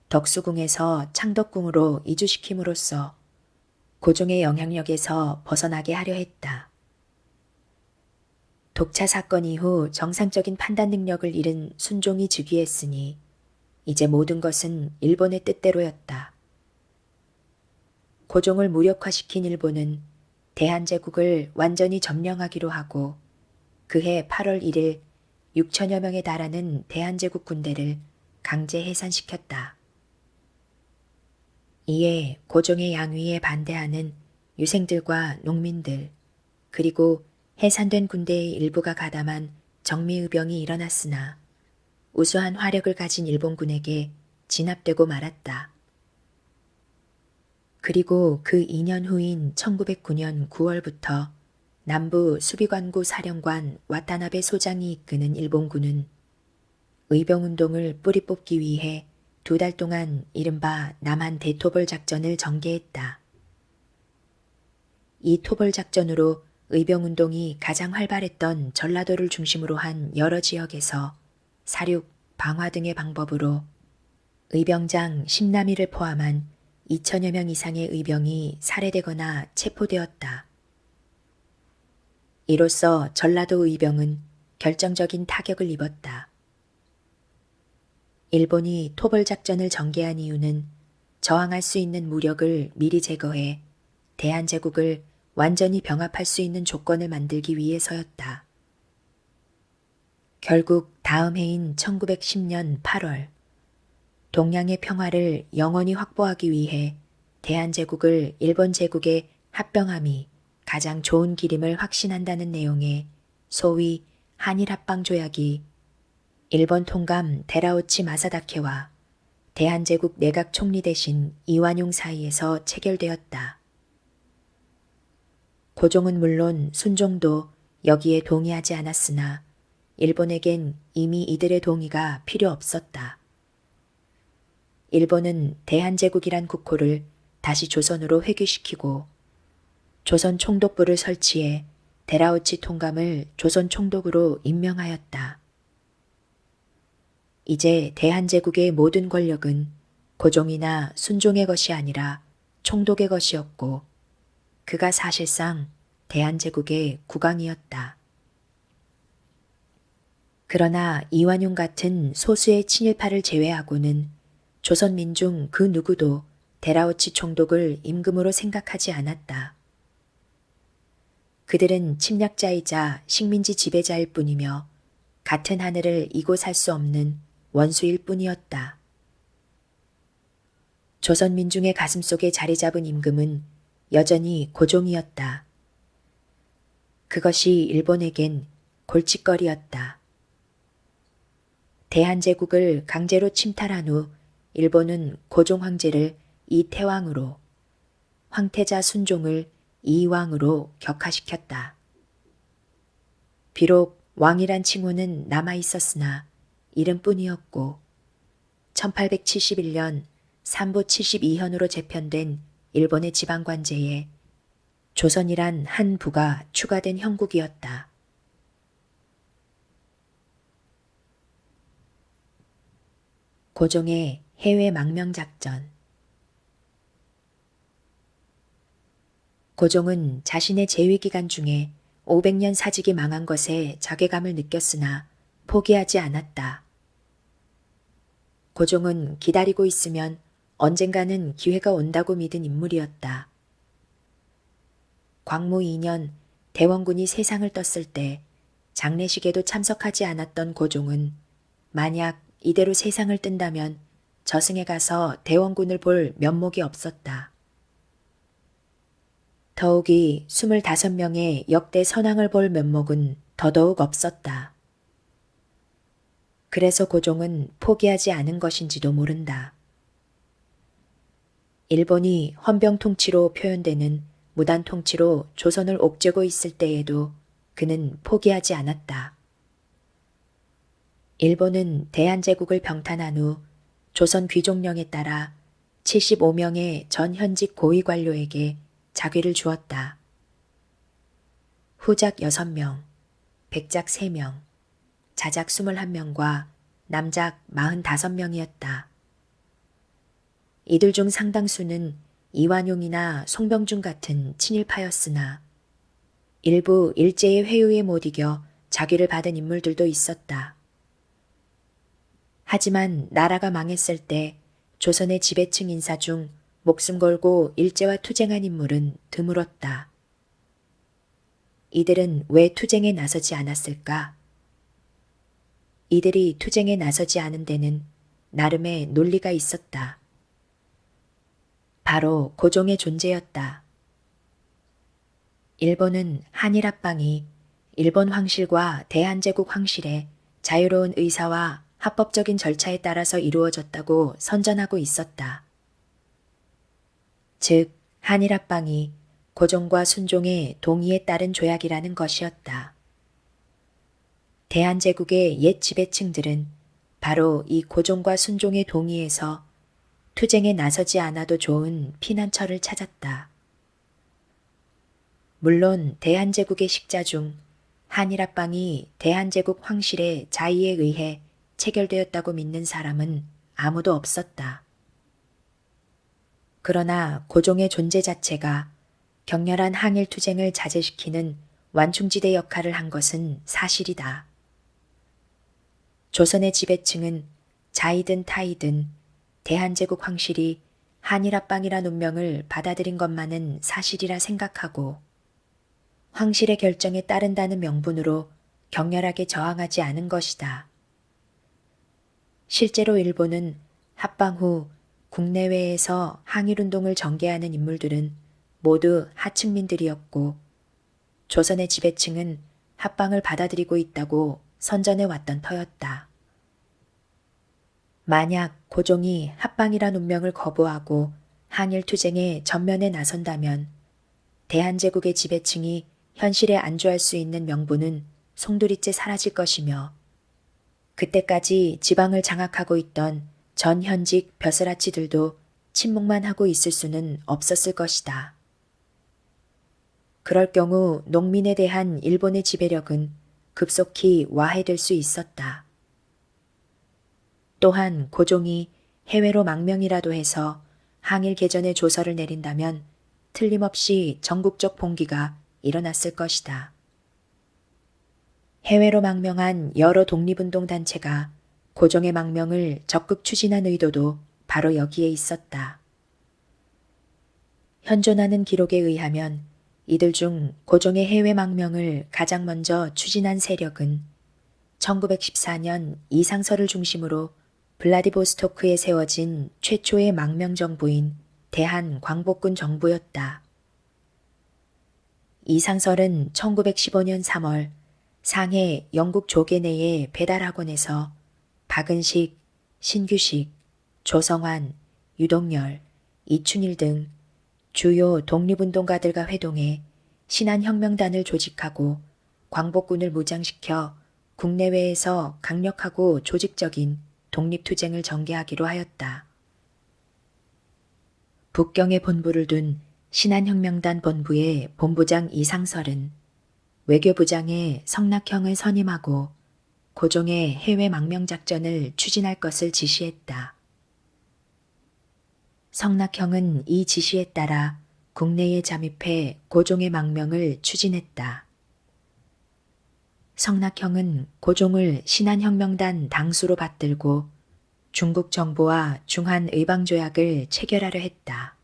덕수궁에서 창덕궁으로 이주시킴으로써 고종의 영향력에서 벗어나게 하려 했다. 독차 사건 이후 정상적인 판단 능력을 잃은 순종이 즉위했으니 이제 모든 것은 일본의 뜻대로였다. 고종을 무력화시킨 일본은 대한제국을 완전히 점령하기로 하고 그해 8월 1일 6천여 명에 달하는 대한제국 군대를 강제 해산시켰다. 이에 고종의 양위에 반대하는 유생들과 농민들 그리고 해산된 군대의 일부가 가담한 정미의병이 일어났으나 우수한 화력을 가진 일본군에게 진압되고 말았다. 그리고 그 2년 후인 1909년 9월부터 남부 수비관구 사령관 와타나베 소장이 이끄는 일본군은 의병운동을 뿌리 뽑기 위해 2달 동안 이른바 남한 대토벌 작전을 전개했다. 이 토벌 작전으로 의병운동이 가장 활발했던 전라도를 중심으로 한 여러 지역에서 사륙, 방화 등의 방법으로 의병장 10남이를 포함한 2천여 명 이상의 의병이 살해되거나 체포되었다. 이로써 전라도 의병은 결정적인 타격을 입었다. 일본이 토벌 작전을 전개한 이유는 저항할 수 있는 무력을 미리 제거해 대한제국을 완전히 병합할 수 있는 조건을 만들기 위해서였다. 결국 다음 해인 1910년 8월 동양의 평화를 영원히 확보하기 위해 대한제국을 일본 제국에 합병함이 가장 좋은 길임을 확신한다는 내용의 소위 한일합방조약이 일본 통감 데라우치 마사다케와 대한제국 내각 총리 대신 이완용 사이에서 체결되었다. 고종은 물론 순종도 여기에 동의하지 않았으나 일본에겐 이미 이들의 동의가 필요 없었다. 일본은 대한제국이란 국호를 다시 조선으로 회귀시키고 조선 총독부를 설치해 데라우치 통감을 조선 총독으로 임명하였다. 이제 대한제국의 모든 권력은 고종이나 순종의 것이 아니라 총독의 것이었고 그가 사실상 대한제국의 국왕이었다. 그러나 이완용 같은 소수의 친일파를 제외하고는 조선민중 그 누구도 데라우치 총독을 임금으로 생각하지 않았다. 그들은 침략자이자 식민지 지배자일 뿐이며 같은 하늘을 이고 살 수 없는 원수일 뿐이었다. 조선 민중의 가슴속에 자리 잡은 임금은 여전히 고종이었다. 그것이 일본에겐 골칫거리였다. 대한제국을 강제로 침탈한 후 일본은 고종 황제를 이태왕으로, 황태자 순종을 이왕으로 격하시켰다. 비록 왕이란 칭호는 남아 있었으나 이름뿐이었고 1871년 삼부 72현으로 재편된 일본의 지방관제에 조선이란 한 부가 추가된 형국이었다. 고종의 해외 망명작전. 고종은 자신의 재위기간 중에 500년 사직이 망한 것에 자괴감을 느꼈으나 포기하지 않았다. 고종은 기다리고 있으면 언젠가는 기회가 온다고 믿은 인물이었다. 광무 2년 대원군이 세상을 떴을 때 장례식에도 참석하지 않았던 고종은 만약 이대로 세상을 뜬다면 저승에 가서 대원군을 볼 면목이 없었다. 더욱이 25명의 역대 선왕을 볼 면목은 더더욱 없었다. 그래서 고종은 포기하지 않은 것인지도 모른다. 일본이 헌병 통치로 표현되는 무단 통치로 조선을 옥죄고 있을 때에도 그는 포기하지 않았다. 일본은 대한제국을 병탄한 후 조선 귀족령에 따라 75명의 전 현직 고위 관료에게 자귀를 주었다. 후작 6명, 백작 3명, 자작 21명과 남작 45명이었다. 이들 중 상당수는 이완용이나 송병준 같은 친일파였으나 일부 일제의 회유에 못 이겨 자귀를 받은 인물들도 있었다. 하지만 나라가 망했을 때 조선의 지배층 인사 중 목숨 걸고 일제와 투쟁한 인물은 드물었다. 이들은 왜 투쟁에 나서지 않았을까? 이들이 투쟁에 나서지 않은 데는 나름의 논리가 있었다. 바로 고종의 존재였다. 일본은 한일합방이 일본 황실과 대한제국 황실의 자유로운 의사와 합법적인 절차에 따라서 이루어졌다고 선전하고 있었다. 즉, 한일합방이 고종과 순종의 동의에 따른 조약이라는 것이었다. 대한제국의 옛 지배층들은 바로 이 고종과 순종의 동의에서 투쟁에 나서지 않아도 좋은 피난처를 찾았다. 물론 대한제국의 식자 중 한일합방이 대한제국 황실의 자의에 의해 체결되었다고 믿는 사람은 아무도 없었다. 그러나 고종의 존재 자체가 격렬한 항일투쟁을 자제시키는 완충지대 역할을 한 것은 사실이다. 조선의 지배층은 자이든 타이든 대한제국 황실이 한일합방이란 운명을 받아들인 것만은 사실이라 생각하고 황실의 결정에 따른다는 명분으로 격렬하게 저항하지 않은 것이다. 실제로 일본은 합방 후 국내외에서 항일운동을 전개하는 인물들은 모두 하층민들이었고 조선의 지배층은 합방을 받아들이고 있다고 선전해 왔던 터였다. 만약 고종이 합방이란 운명을 거부하고 항일투쟁에 전면에 나선다면 대한제국의 지배층이 현실에 안주할 수 있는 명분은 송두리째 사라질 것이며 그때까지 지방을 장악하고 있던 전 현직 벼슬아치들도 침묵만 하고 있을 수는 없었을 것이다. 그럴 경우 농민에 대한 일본의 지배력은 급속히 와해될 수 있었다. 또한 고종이 해외로 망명이라도 해서 항일 개전의 조서를 내린다면 틀림없이 전국적 봉기가 일어났을 것이다. 해외로 망명한 여러 독립운동 단체가 고종의 망명을 적극 추진한 의도도 바로 여기에 있었다. 현존하는 기록에 의하면 이들 중 고종의 해외 망명을 가장 먼저 추진한 세력은 1914년 이상설을 중심으로 블라디보스토크에 세워진 최초의 망명 정부인 대한광복군 정부였다. 이상설은 1915년 3월 상해 영국 조계내의 배달학원에서 박은식, 신규식, 조성환, 유동열, 이춘일 등 주요 독립운동가들과 회동해 신한혁명단을 조직하고 광복군을 무장시켜 국내외에서 강력하고 조직적인 독립투쟁을 전개하기로 하였다. 북경에 본부를 둔 신한혁명단 본부의 본부장 이상설은 외교부장의 성낙형을 선임하고 고종의 해외 망명작전을 추진할 것을 지시했다. 성낙형은 이 지시에 따라 국내에 잠입해 고종의 망명을 추진했다. 성낙형은 고종을 신한혁명단 당수로 받들고 중국 정부와 중한의방조약을 체결하려 했다.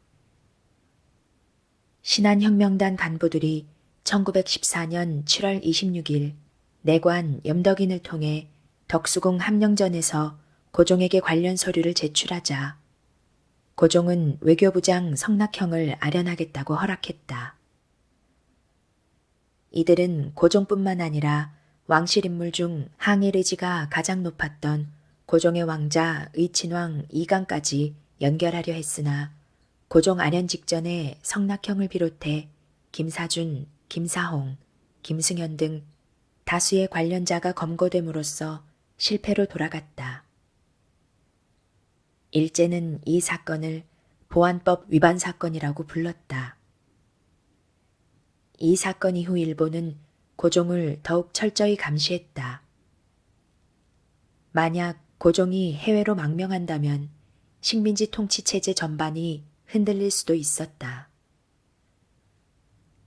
신한혁명단 간부들이 1914년 7월 26일 내관 염덕인을 통해 덕수궁 함령전에서 고종에게 관련 서류를 제출하자 고종은 외교부장 성낙형을 아련하겠다고 허락했다. 이들은 고종뿐만 아니라 왕실 인물 중 항일 의지가 가장 높았던 고종의 왕자 의친왕 이강까지 연결하려 했으나 고종 아련 직전에 성낙형을 비롯해 김사준, 김사홍, 김승현 등 다수의 관련자가 검거됨으로써 실패로 돌아갔다. 일제는 이 사건을 보안법 위반 사건이라고 불렀다. 이 사건 이후 일본은 고종을 더욱 철저히 감시했다. 만약 고종이 해외로 망명한다면 식민지 통치 체제 전반이 흔들릴 수도 있었다.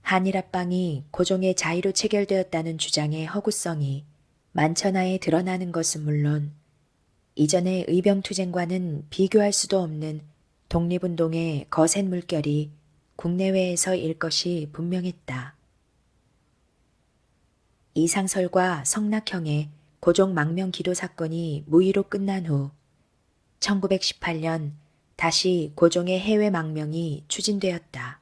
한일합방이 고종의 자의로 체결되었다는 주장의 허구성이 만천하에 드러나는 것은 물론 이전의 의병투쟁과는 비교할 수도 없는 독립운동의 거센 물결이 국내외에서 일 것이 분명했다. 이상설과 성낙형의 고종 망명 기도 사건이 무의로 끝난 후 1918년 다시 고종의 해외 망명이 추진되었다.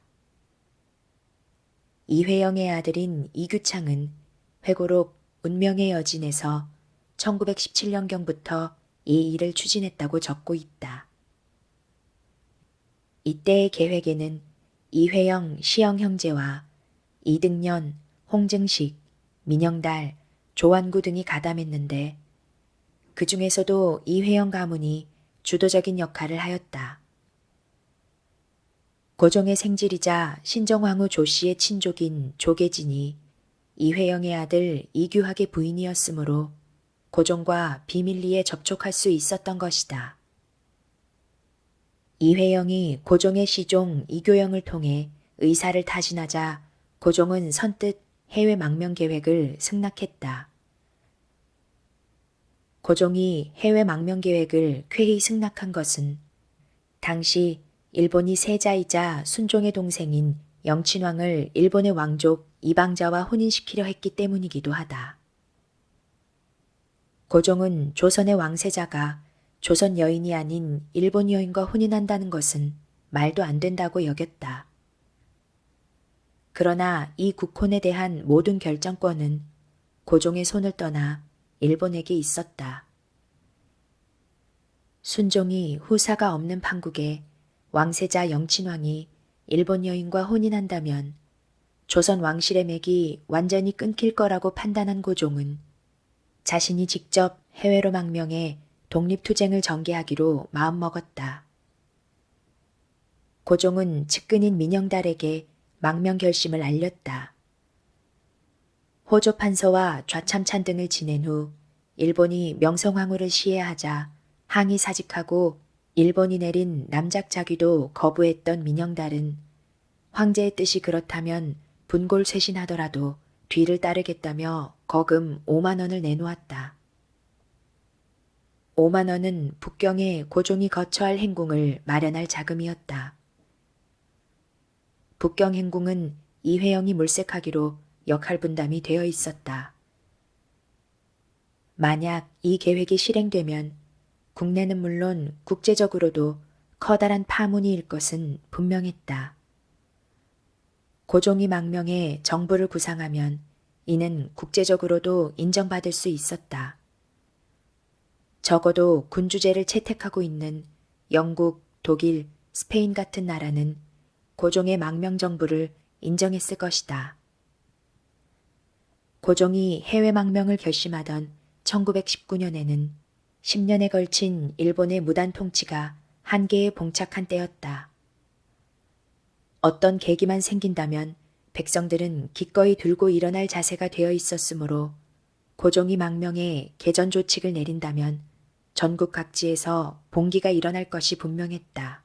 이회영의 아들인 이규창은 회고록 운명의 여진에서 1917년경부터 이 일을 추진했다고 적고 있다. 이때의 계획에는 이회영 시영 형제와 이등년, 홍증식, 민영달, 조완구 등이 가담했는데 그 중에서도 이회영 가문이 주도적인 역할을 하였다. 고종의 생질이자 신정황후 조씨의 친족인 조계진이 이회영의 아들 이규학의 부인이었으므로 고종과 비밀리에 접촉할 수 있었던 것이다. 이회영이 고종의 시종 이교영을 통해 의사를 타진하자 고종은 선뜻 해외 망명 계획을 승낙했다. 고종이 해외 망명 계획을 쾌히 승낙한 것은 당시 일본이 세자이자 순종의 동생인 영친왕을 일본의 왕족 이방자와 혼인시키려 했기 때문이기도 하다. 고종은 조선의 왕세자가 조선 여인이 아닌 일본 여인과 혼인한다는 것은 말도 안 된다고 여겼다. 그러나 이 국혼에 대한 모든 결정권은 고종의 손을 떠나 일본에게 있었다. 순종이 후사가 없는 판국에 왕세자 영친왕이 일본 여인과 혼인한다면 조선 왕실의 맥이 완전히 끊길 거라고 판단한 고종은 자신이 직접 해외로 망명해 독립투쟁을 전개하기로 마음먹었다. 고종은 측근인 민영달에게 망명 결심을 알렸다. 호조 판서와 좌참찬 등을 지낸 후 일본이 명성황후를 시해하자 항의 사직하고 일본이 내린 남작자귀도 거부했던 민영달은 황제의 뜻이 그렇다면 분골쇄신하더라도 뒤를 따르겠다며 거금 5만 원을 내놓았다. 5만 원은 북경에 고종이 거처할 행궁을 마련할 자금이었다. 북경 행궁은 이회영이 물색하기로 역할 분담이 되어 있었다. 만약 이 계획이 실행되면 국내는 물론 국제적으로도 커다란 파문이 일 것은 분명했다. 고종이 망명해 정부를 구상하면 이는 국제적으로도 인정받을 수 있었다. 적어도 군주제를 채택하고 있는 영국, 독일, 스페인 같은 나라는 고종의 망명 정부를 인정했을 것이다. 고종이 해외 망명을 결심하던 1919년에는 10년에 걸친 일본의 무단 통치가 한계에 봉착한 때였다. 어떤 계기만 생긴다면 백성들은 기꺼이 들고 일어날 자세가 되어 있었으므로 고종이 망명에 개전 조칙을 내린다면 전국 각지에서 봉기가 일어날 것이 분명했다.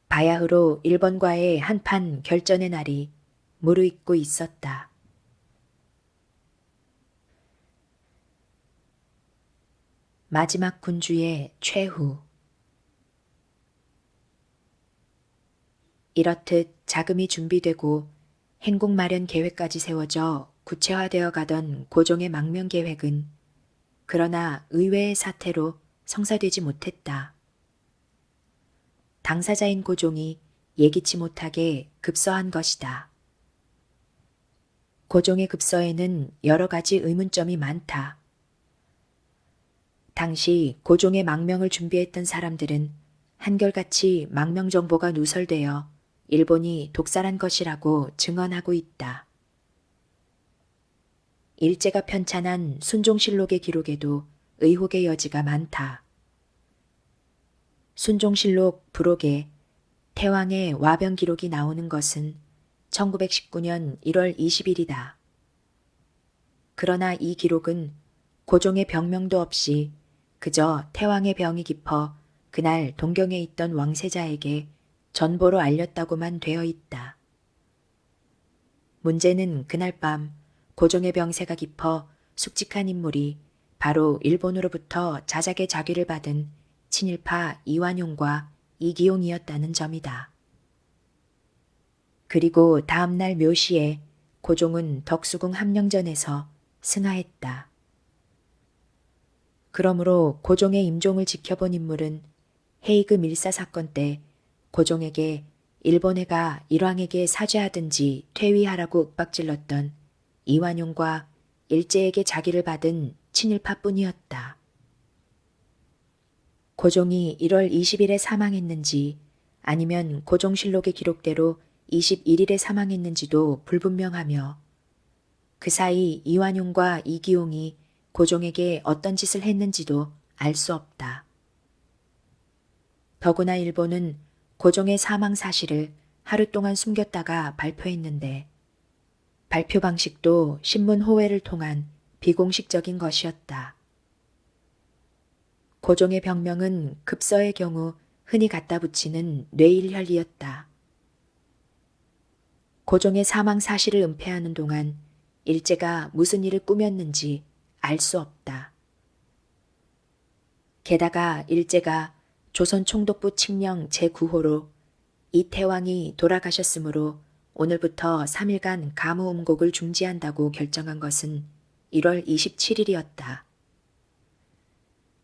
바야흐로 일본과의 한판 결전의 날이 무르익고 있었다. 마지막 군주의 최후. 이렇듯 자금이 준비되고 행궁 마련 계획까지 세워져 구체화되어 가던 고종의 망명 계획은 그러나 의외의 사태로 성사되지 못했다. 당사자인 고종이 예기치 못하게 급서한 것이다. 고종의 급서에는 여러 가지 의문점이 많다. 당시 고종의 망명을 준비했던 사람들은 한결같이 망명 정보가 누설되어 일본이 독살한 것이라고 증언하고 있다. 일제가 편찬한 순종실록의 기록에도 의혹의 여지가 많다. 순종실록 부록에 태왕의 와병 기록이 나오는 것은 1919년 1월 20일이다. 그러나 이 기록은 고종의 병명도 없이 그저 태왕의 병이 깊어 그날 동경에 있던 왕세자에게 전보로 알렸다고만 되어 있다. 문제는 그날 밤 고종의 병세가 깊어 숙직한 인물이 바로 일본으로부터 자작의 자귀를 받은 친일파 이완용과 이기용이었다는 점이다. 그리고 다음날 묘시에 고종은 덕수궁 함령전에서 승하했다. 그러므로 고종의 임종을 지켜본 인물은 헤이그 밀사 사건 때 고종에게 일본해가 일왕에게 사죄하든지 퇴위하라고 윽박질렀던 이완용과 일제에게 자기를 받은 친일파뿐이었다. 고종이 1월 20일에 사망했는지 아니면 고종실록의 기록대로 21일에 사망했는지도 불분명하며 그 사이 이완용과 이기용이 고종에게 어떤 짓을 했는지도 알 수 없다. 더구나 일본은 고종의 사망 사실을 하루 동안 숨겼다가 발표했는데 발표 방식도 신문 호외를 통한 비공식적인 것이었다. 고종의 병명은 급서의 경우 흔히 갖다 붙이는 뇌일혈이었다. 고종의 사망 사실을 은폐하는 동안 일제가 무슨 일을 꾸몄는지 알 수 없다. 게다가 일제가 조선 총독부 칙령 제9호로 이태왕이 돌아가셨으므로 오늘부터 3일간 가무음곡을 중지한다고 결정한 것은 1월 27일이었다.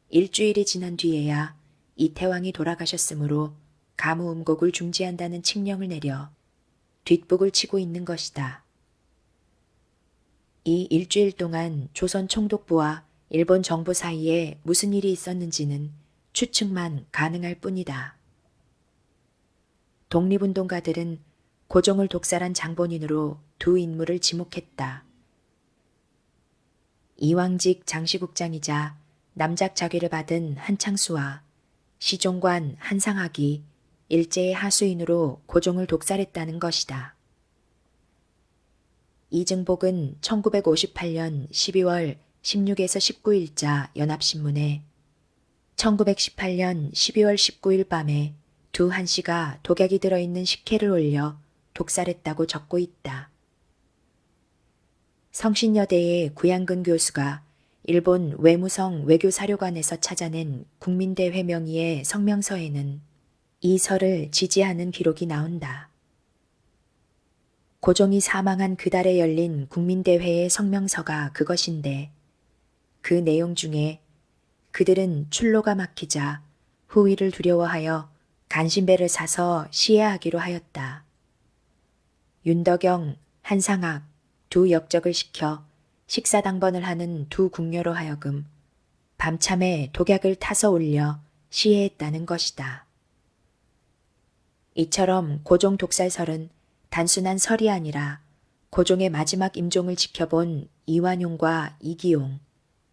일주일이 지난 뒤에야 이태왕이 돌아가셨으므로 가무음곡을 중지한다는 칙령을 내려 뒷북을 치고 있는 것이다. 이 일주일 동안 조선 총독부와 일본 정부 사이에 무슨 일이 있었는지는 추측만 가능할 뿐이다. 독립운동가들은 고종을 독살한 장본인으로 두 인물을 지목했다. 이왕직 장시국장이자 남작 자귀를 받은 한창수와 시종관 한상학이 일제의 하수인으로 고종을 독살했다는 것이다. 이증복은 1958년 12월 16에서 19일자 연합신문에 1918년 12월 19일 밤에 두 한씨가 독약이 들어있는 식혜를 올려 독살했다고 적고 있다. 성신여대의 구양근 교수가 일본 외무성 외교사료관에서 찾아낸 국민대회 명의의 성명서에는 이 설을 지지하는 기록이 나온다. 고종이 사망한 그달에 열린 국민대회의 성명서가 그것인데 그 내용 중에 그들은 출로가 막히자 후위를 두려워하여 간신배를 사서 시해하기로 하였다. 윤덕영, 한상학 두 역적을 시켜 식사당번을 하는 두 궁녀로 하여금 밤참에 독약을 타서 올려 시해했다는 것이다. 이처럼 고종 독살설은 단순한 설이 아니라 고종의 마지막 임종을 지켜본 이완용과 이기용,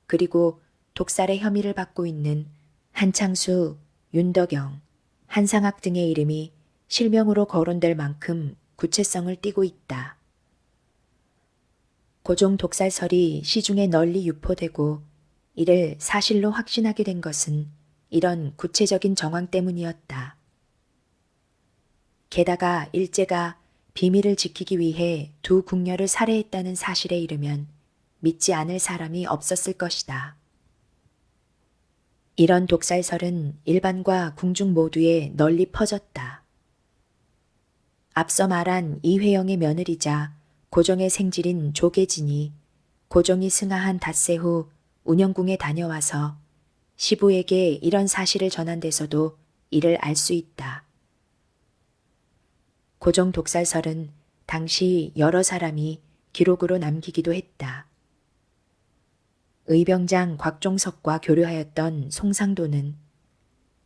그리고 독살의 혐의를 받고 있는 한창수, 윤덕영, 한상학 등의 이름이 실명으로 거론될 만큼 구체성을 띠고 있다. 고종 독살설이 시중에 널리 유포되고 이를 사실로 확신하게 된 것은 이런 구체적인 정황 때문이었다. 게다가 일제가 비밀을 지키기 위해 두 궁녀를 살해했다는 사실에 이르면 믿지 않을 사람이 없었을 것이다. 이런 독살설은 일반과 궁중 모두에 널리 퍼졌다. 앞서 말한 이회영의 며느리자 고종의 생질인 조계진이 고종이 승하한 닷새 후 운영궁에 다녀와서 시부에게 이런 사실을 전한 데서도 이를 알 수 있다. 고종 독살설은 당시 여러 사람이 기록으로 남기기도 했다. 의병장 곽종석과 교류하였던 송상도는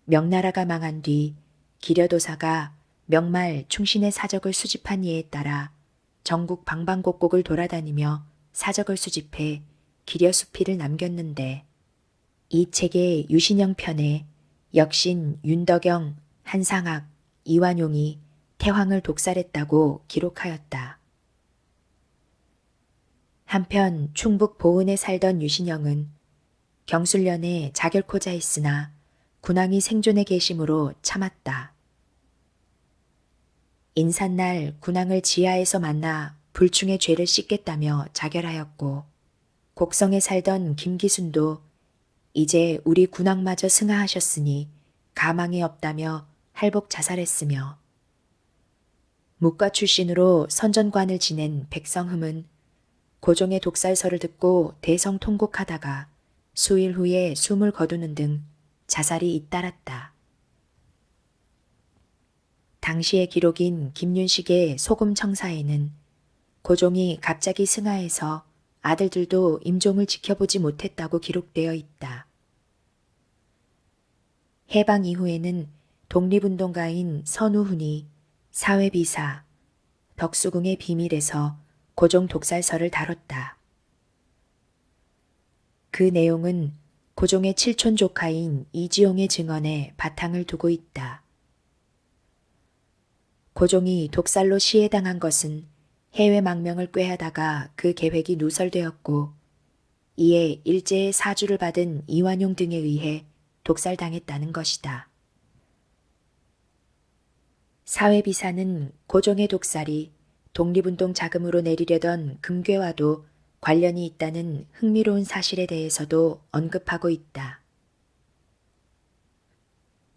명나라가 망한 뒤 기려도사가 명말 충신의 사적을 수집한 예에 따라 전국 방방곡곡을 돌아다니며 사적을 수집해 기려수필을 남겼는데 이 책의 유신영 편에 역신 윤덕영, 한상학, 이완용이 태황을 독살했다고 기록하였다. 한편 충북 보은에 살던 유신영은 경술련에 자결코자 했으나 군왕이 생존에 계심으로 참았다. 인산날 군왕을 지하에서 만나 불충의 죄를 씻겠다며 자결하였고 곡성에 살던 김기순도 이제 우리 군왕마저 승하하셨으니 가망이 없다며 할복 자살했으며 묵과 출신으로 선전관을 지낸 백성흠은 고종의 독살설을 듣고 대성통곡하다가 수일 후에 숨을 거두는 등 자살이 잇따랐다. 당시의 기록인 김윤식의 소금청사에는 고종이 갑자기 승하해서 아들들도 임종을 지켜보지 못했다고 기록되어 있다. 해방 이후에는 독립운동가인 선우훈이 사회비사, 덕수궁의 비밀에서 고종 독살설을 다뤘다. 그 내용은 고종의 칠촌 조카인 이지용의 증언에 바탕을 두고 있다. 고종이 독살로 시해당한 것은 해외 망명을 꾀하다가 그 계획이 누설되었고 이에 일제의 사주를 받은 이완용 등에 의해 독살당했다는 것이다. 사회비사는 고종의 독살이 독립운동 자금으로 내리려던 금괴와도 관련이 있다는 흥미로운 사실에 대해서도 언급하고 있다.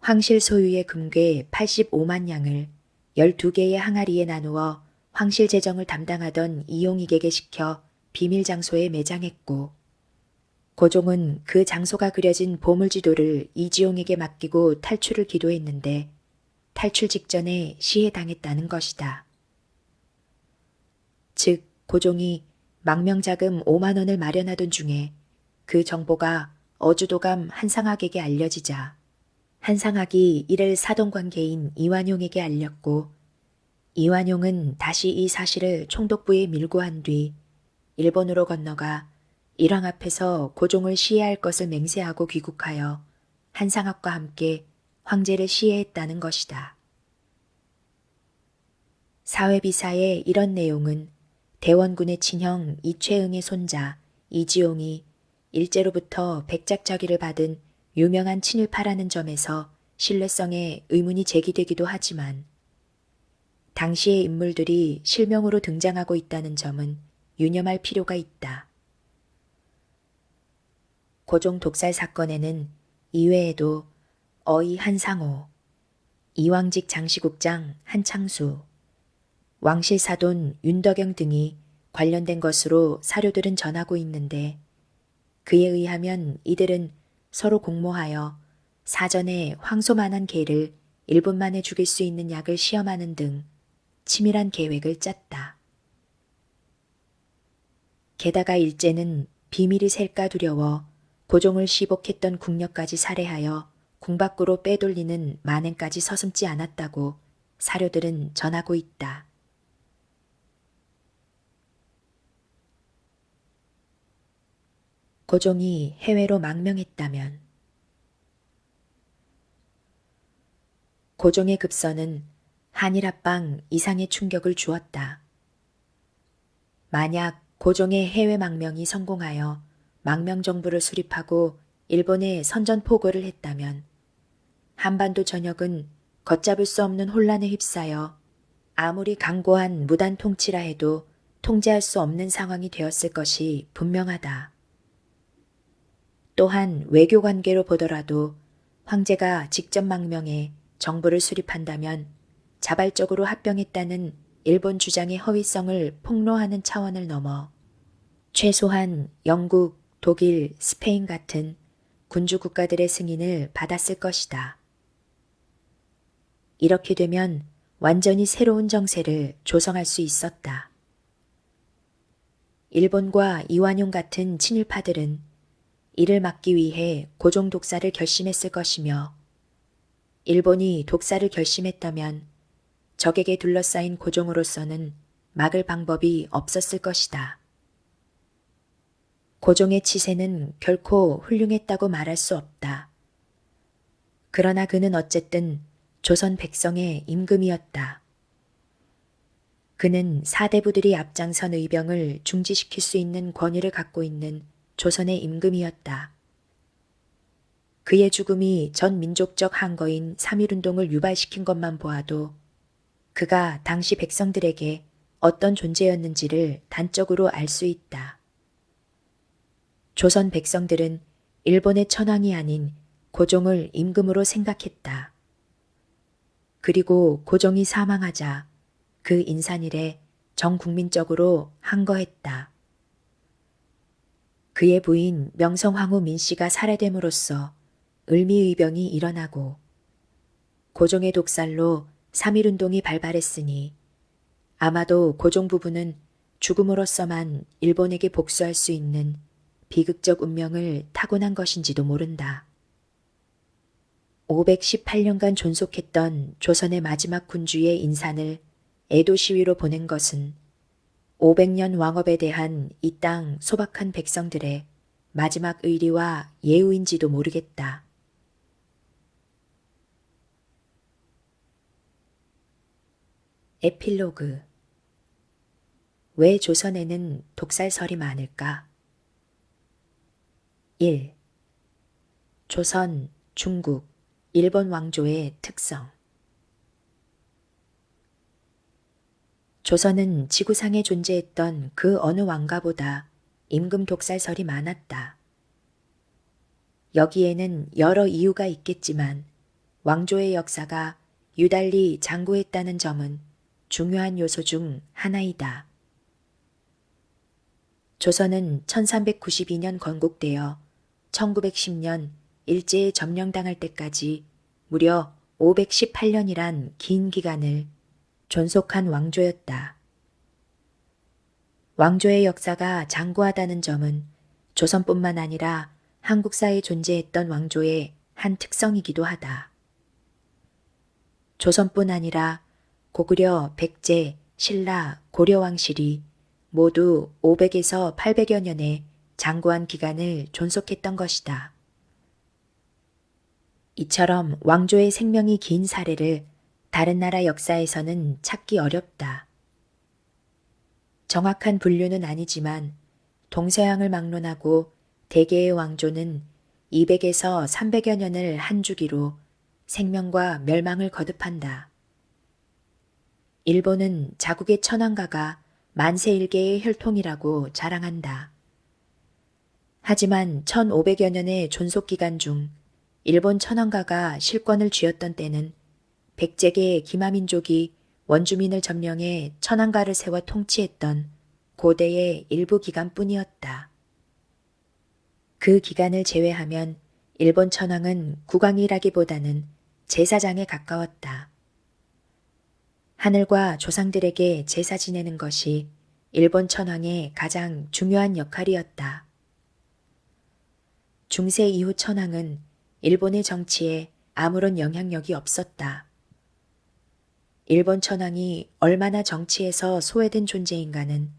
황실 소유의 금괴 85만 양을 12개의 항아리에 나누어 황실 재정을 담당하던 이용익에게 시켜 비밀 장소에 매장했고 고종은 그 장소가 그려진 보물지도를 이지용에게 맡기고 탈출을 기도했는데 탈출 직전에 시해당했다는 것이다. 즉 고종이 망명자금 5만 원을 마련하던 중에 그 정보가 어주도감 한상학에게 알려지자 한상학이 이를 사돈관계인 이완용에게 알렸고 이완용은 다시 이 사실을 총독부에 밀고 한 뒤 일본으로 건너가 일왕 앞에서 고종을 시해할 것을 맹세하고 귀국하여 한상학과 함께 황제를 시해했다는 것이다. 사회비사의 이런 내용은 대원군의 친형 이최응의 손자 이지용이 일제로부터 백작저기를 받은 유명한 친일파라는 점에서 신뢰성에 의문이 제기되기도 하지만 당시의 인물들이 실명으로 등장하고 있다는 점은 유념할 필요가 있다. 고종 독살 사건에는 이외에도 어이 한상호, 이왕직 장시국장 한창수, 왕실사돈 윤덕영 등이 관련된 것으로 사료들은 전하고 있는데 그에 의하면 이들은 서로 공모하여 사전에 황소만한 개를 1분 만에 죽일 수 있는 약을 시험하는 등 치밀한 계획을 짰다. 게다가 일제는 비밀이 셀까 두려워 고종을 시복했던 궁녀까지 살해하여 궁 밖으로 빼돌리는 만행까지 서슴지 않았다고 사료들은 전하고 있다. 고종이 해외로 망명했다면 고종의 급선은 한일 합방 이상의 충격을 주었다. 만약 고종의 해외 망명이 성공하여 망명 정부를 수립하고 일본에 선전포고를 했다면 한반도 전역은 걷잡을 수 없는 혼란에 휩싸여 아무리 강고한 무단 통치라 해도 통제할 수 없는 상황이 되었을 것이 분명하다. 또한 외교 관계로 보더라도 황제가 직접 망명해 정부를 수립한다면 자발적으로 합병했다는 일본 주장의 허위성을 폭로하는 차원을 넘어 최소한 영국, 독일, 스페인 같은 군주 국가들의 승인을 받았을 것이다. 이렇게 되면 완전히 새로운 정세를 조성할 수 있었다. 일본과 이완용 같은 친일파들은 이를 막기 위해 고종 독사를 결심했을 것이며 일본이 독사를 결심했다면 적에게 둘러싸인 고종으로서는 막을 방법이 없었을 것이다. 고종의 치세는 결코 훌륭했다고 말할 수 없다. 그러나 그는 어쨌든 조선 백성의 임금이었다. 그는 사대부들이 앞장선 의병을 중지시킬 수 있는 권위를 갖고 있는 조선의 임금이었다. 그의 죽음이 전 민족적 항거인 3.1운동을 유발시킨 것만 보아도 그가 당시 백성들에게 어떤 존재였는지를 단적으로 알 수 있다. 조선 백성들은 일본의 천황이 아닌 고종을 임금으로 생각했다. 그리고 고종이 사망하자 그 인산일에 전 국민적으로 항거했다. 그의 부인 명성황후 민씨가 살해됨으로써 을미의병이 일어나고 고종의 독살로 3.1운동이 발발했으니 아마도 고종 부부는 죽음으로써만 일본에게 복수할 수 있는 비극적 운명을 타고난 것인지도 모른다. 518년간 존속했던 조선의 마지막 군주의 인산을 애도 시위로 보낸 것은 500년 왕업에 대한 이 땅 소박한 백성들의 마지막 의리와 예우인지도 모르겠다. 에필로그. 왜 조선에는 독살설이 많을까? 1. 조선, 중국, 일본 왕조의 특성. 조선은 지구상에 존재했던 그 어느 왕가보다 임금 독살설이 많았다. 여기에는 여러 이유가 있겠지만 왕조의 역사가 유달리 장구했다는 점은 중요한 요소 중 하나이다. 조선은 1392년 건국되어 1910년 일제에 점령당할 때까지 무려 518년이란 긴 기간을 존속한 왕조였다. 왕조의 역사가 장구하다는 점은 조선뿐만 아니라 한국사에 존재했던 왕조의 한 특성이기도 하다. 조선뿐 아니라 고구려, 백제, 신라, 고려 왕실이 모두 500에서 800여 년의 장구한 기간을 존속했던 것이다. 이처럼 왕조의 생명이 긴 사례를 다른 나라 역사에서는 찾기 어렵다. 정확한 분류는 아니지만 동서양을 막론하고 대개의 왕조는 200에서 300여 년을 한 주기로 생명과 멸망을 거듭한다. 일본은 자국의 천황가가 만세일계의 혈통이라고 자랑한다. 하지만 1500여 년의 존속기간 중 일본 천황가가 실권을 쥐었던 때는 백제계 기마민족이 원주민을 점령해 천황가를 세워 통치했던 고대의 일부 기간뿐이었다. 그 기간을 제외하면 일본 천황은 국왕이라기보다는 제사장에 가까웠다. 하늘과 조상들에게 제사 지내는 것이 일본 천황의 가장 중요한 역할이었다. 중세 이후 천황은 일본의 정치에 아무런 영향력이 없었다. 일본 천황이 얼마나 정치에서 소외된 존재인가는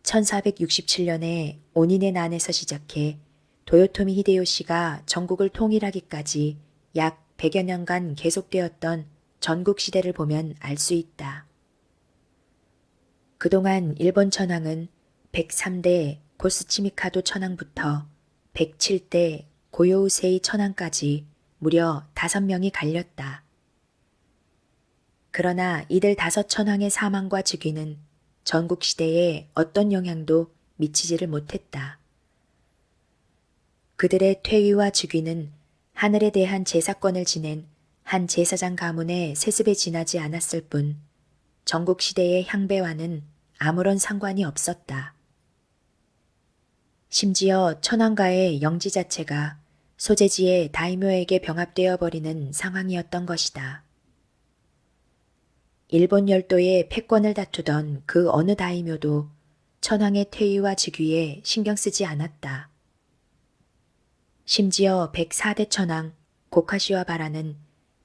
1467년에 온인의 난에서 시작해 도요토미 히데요시가 전국을 통일하기까지 약 100여 년간 계속되었던 전국 시대를 보면 알 수 있다. 그동안 일본 천황은 103대 고스치미카도 천황부터 107대 고요우세이 천황까지 무려 5명이 갈렸다. 그러나 이들 5천황의 사망과 즉위는 전국 시대에 어떤 영향도 미치지를 못했다. 그들의 퇴위와 즉위는 하늘에 대한 제사권을 지낸 한 제사장 가문의 세습에 지나지 않았을 뿐 전국 시대의 향배와는 아무런 상관이 없었다. 심지어 천황가의 영지 자체가 소재지의 다이묘에게 병합되어 버리는 상황이었던 것이다. 일본 열도의 패권을 다투던 그 어느 다이묘도 천황의 퇴위와 즉위에 신경 쓰지 않았다. 심지어 104대 천황 고카시와바라는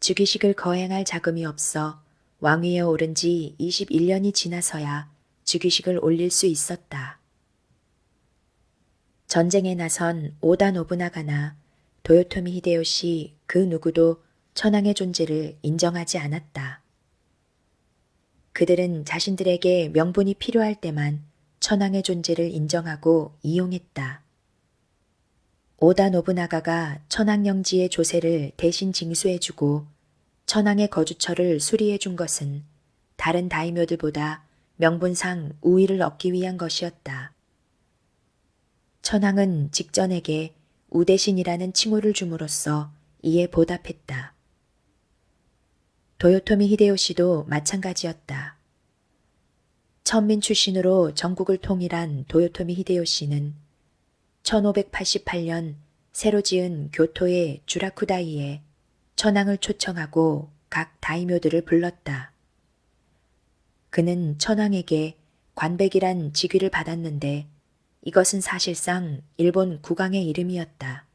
즉위식을 거행할 자금이 없어 왕위에 오른 지 21년이 지나서야 즉위식을 올릴 수 있었다. 전쟁에 나선 오다 노부나가나 도요토미 히데요시 그 누구도 천황의 존재를 인정하지 않았다. 그들은 자신들에게 명분이 필요할 때만 천황의 존재를 인정하고 이용했다. 오다 노부나가가 천황영지의 조세를 대신 징수해주고 천황의 거주처를 수리해준 것은 다른 다이묘들보다 명분상 우위를 얻기 위한 것이었다. 천황은 직전에게 우대신이라는 칭호를 줌으로써 이에 보답했다. 도요토미 히데요시도 마찬가지였다. 천민 출신으로 전국을 통일한 도요토미 히데요시는 1588년 새로 지은 교토의 주라쿠다이에 천황을 초청하고 각 다이묘들을 불렀다. 그는 천황에게 관백이란 직위를 받았는데 이것은 사실상 일본 국왕의 이름이었다.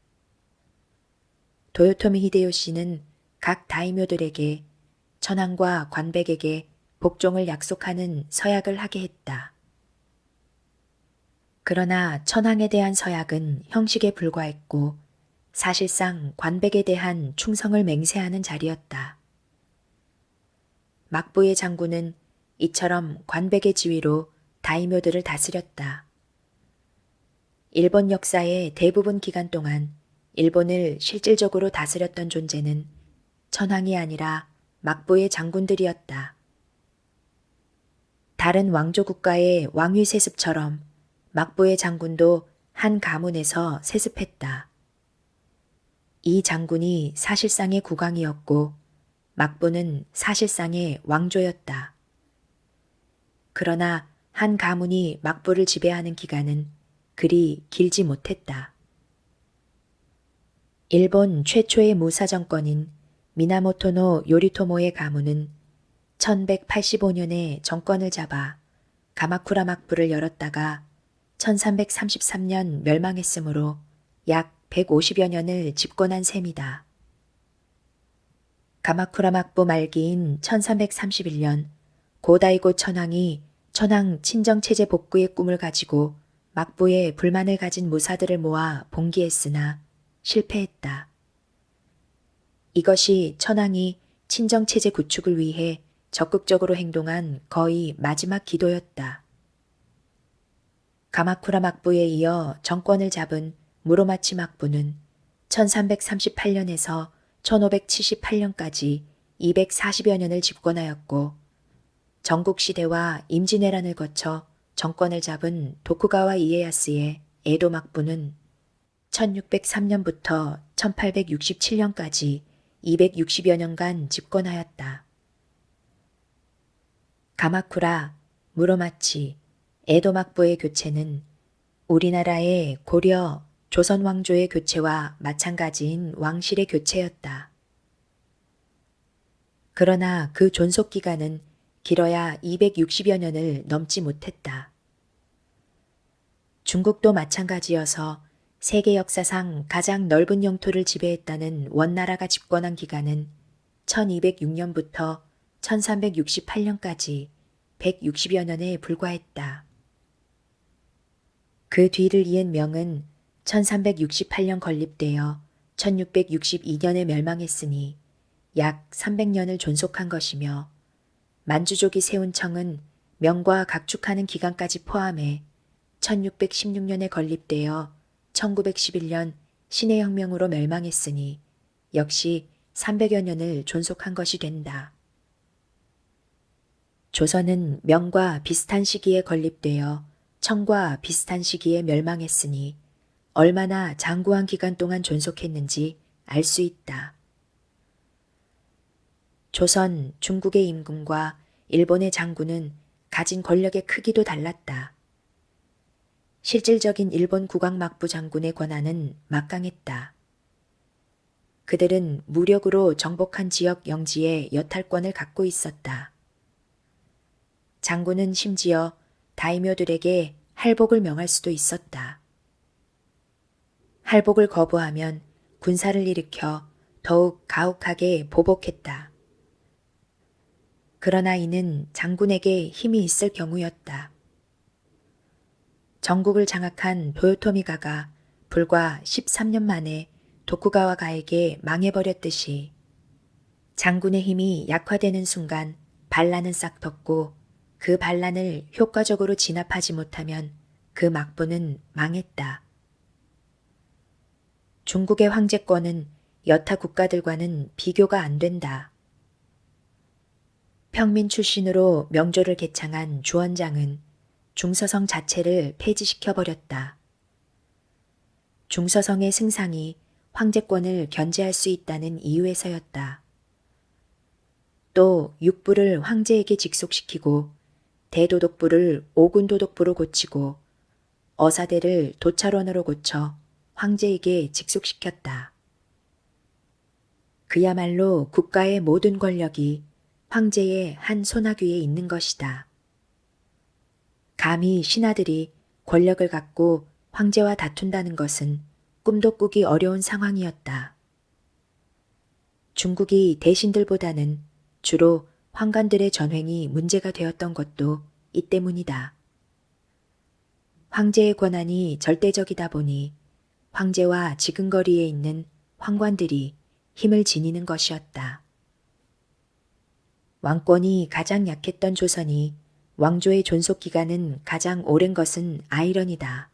도요토미 히데요시는 각 다이묘들에게 천황과 관백에게 복종을 약속하는 서약을 하게 했다. 그러나 천황에 대한 서약은 형식에 불과했고 사실상 관백에 대한 충성을 맹세하는 자리였다. 막부의 장군은 이처럼 관백의 지위로 다이묘들을 다스렸다. 일본 역사의 대부분 기간 동안 일본을 실질적으로 다스렸던 존재는 천황이 아니라 막부의 장군들이었다. 다른 왕조 국가의 왕위 세습처럼 막부의 장군도 한 가문에서 세습했다. 이 장군이 사실상의 국왕이었고 막부는 사실상의 왕조였다. 그러나 한 가문이 막부를 지배하는 기간은 그리 길지 못했다. 일본 최초의 무사 정권인 미나모토노 요리토모의 가문은 1185년에 정권을 잡아 가마쿠라 막부를 열었다가 1333년 멸망했으므로 약 150여 년을 집권한 셈이다. 가마쿠라 막부 말기인 1331년 고다이고 천황이 천황 친정체제 복구의 꿈을 가지고 막부에 불만을 가진 무사들을 모아 봉기했으나 실패했다. 이것이 천황이 친정체제 구축을 위해 적극적으로 행동한 거의 마지막 기도였다. 가마쿠라 막부에 이어 정권을 잡은 무로마치 막부는 1338년에서 1578년까지 240여 년을 집권하였고 전국 시대와 임진왜란을 거쳐 정권을 잡은 도쿠가와 이에야스의 에도 막부는 1603년부터 1867년까지 260여 년간 집권하였다. 가마쿠라, 무로마치, 에도 막부의 교체는 우리나라의 고려, 조선 왕조의 교체와 마찬가지인 왕실의 교체였다. 그러나 그 존속 기간은 길어야 260여 년을 넘지 못했다. 중국도 마찬가지여서 세계 역사상 가장 넓은 영토를 지배했다는 원나라가 집권한 기간은 1206년부터 1368년까지 160여 년에 불과했다. 그 뒤를 이은 명은 1368년 건립되어 1662년에 멸망했으니 약 300년을 존속한 것이며 만주족이 세운 청은 명과 각축하는 기간까지 포함해 1616년에 건립되어 1911년 신의 혁명으로 멸망했으니 역시 300여 년을 존속한 것이 된다. 조선은 명과 비슷한 시기에 건립되어 청과 비슷한 시기에 멸망했으니 얼마나 장구한 기간 동안 존속했는지 알 수 있다. 조선, 중국의 임금과 일본의 장군은 가진 권력의 크기도 달랐다. 실질적인 일본 국왕막부 장군의 권한은 막강했다. 그들은 무력으로 정복한 지역 영지에 여탈권을 갖고 있었다. 장군은 심지어 다이묘들에게 할복을 명할 수도 있었다. 할복을 거부하면 군사를 일으켜 더욱 가혹하게 보복했다. 그러나 이는 장군에게 힘이 있을 경우였다. 전국을 장악한 도요토미가가 불과 13년 만에 도쿠가와가에게 망해버렸듯이 장군의 힘이 약화되는 순간 반란은 싹텄고 그 반란을 효과적으로 진압하지 못하면 그 막부는 망했다. 중국의 황제권은 여타 국가들과는 비교가 안 된다. 평민 출신으로 명조를 개창한 주원장은 중서성 자체를 폐지시켜버렸다. 중서성의 승상이 황제권을 견제할 수 있다는 이유에서였다. 또 육부를 황제에게 직속시키고 대도독부를 오군도독부로 고치고 어사대를 도찰원으로 고쳐 황제에게 직속시켰다. 그야말로 국가의 모든 권력이 황제의 한 소나귀에 있는 것이다. 감히 신하들이 권력을 갖고 황제와 다툰다는 것은 꿈도 꾸기 어려운 상황이었다. 중국이 대신들보다는 주로 황관들의 전횡이 문제가 되었던 것도 이 때문이다. 황제의 권한이 절대적이다 보니 황제와 지근거리에 있는 황관들이 힘을 지니는 것이었다. 왕권이 가장 약했던 조선이 왕조의 존속 기간은 가장 오랜 것은 아이러니다.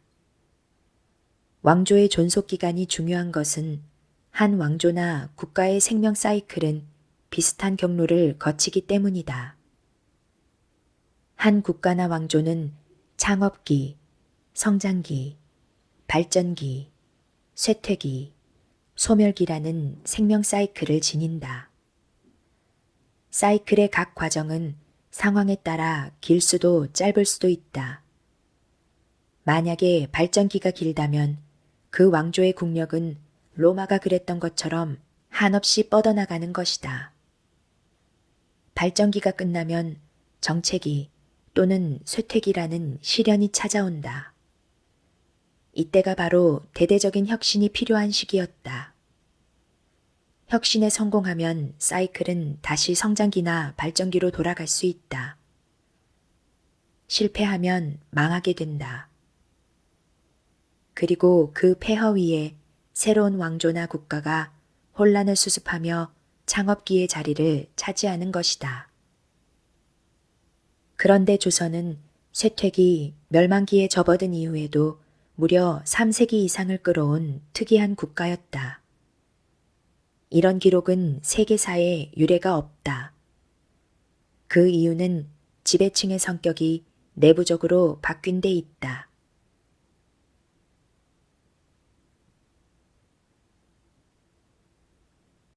왕조의 존속 기간이 중요한 것은 한 왕조나 국가의 생명 사이클은 비슷한 경로를 거치기 때문이다. 한 국가나 왕조는 창업기, 성장기, 발전기, 쇠퇴기, 소멸기라는 생명 사이클을 지닌다. 사이클의 각 과정은 상황에 따라 길 수도 짧을 수도 있다. 만약에 발전기가 길다면 그 왕조의 국력은 로마가 그랬던 것처럼 한없이 뻗어나가는 것이다. 발전기가 끝나면 정체기 또는 쇠퇴기라는 시련이 찾아온다. 이때가 바로 대대적인 혁신이 필요한 시기였다. 혁신에 성공하면 사이클은 다시 성장기나 발전기로 돌아갈 수 있다. 실패하면 망하게 된다. 그리고 그 폐허 위에 새로운 왕조나 국가가 혼란을 수습하며 창업기의 자리를 차지하는 것이다. 그런데 조선은 쇠퇴기, 멸망기에 접어든 이후에도 무려 3세기 이상을 끌어온 특이한 국가였다. 이런 기록은 세계사에 유례가 없다. 그 이유는 지배층의 성격이 내부적으로 바뀐 데 있다.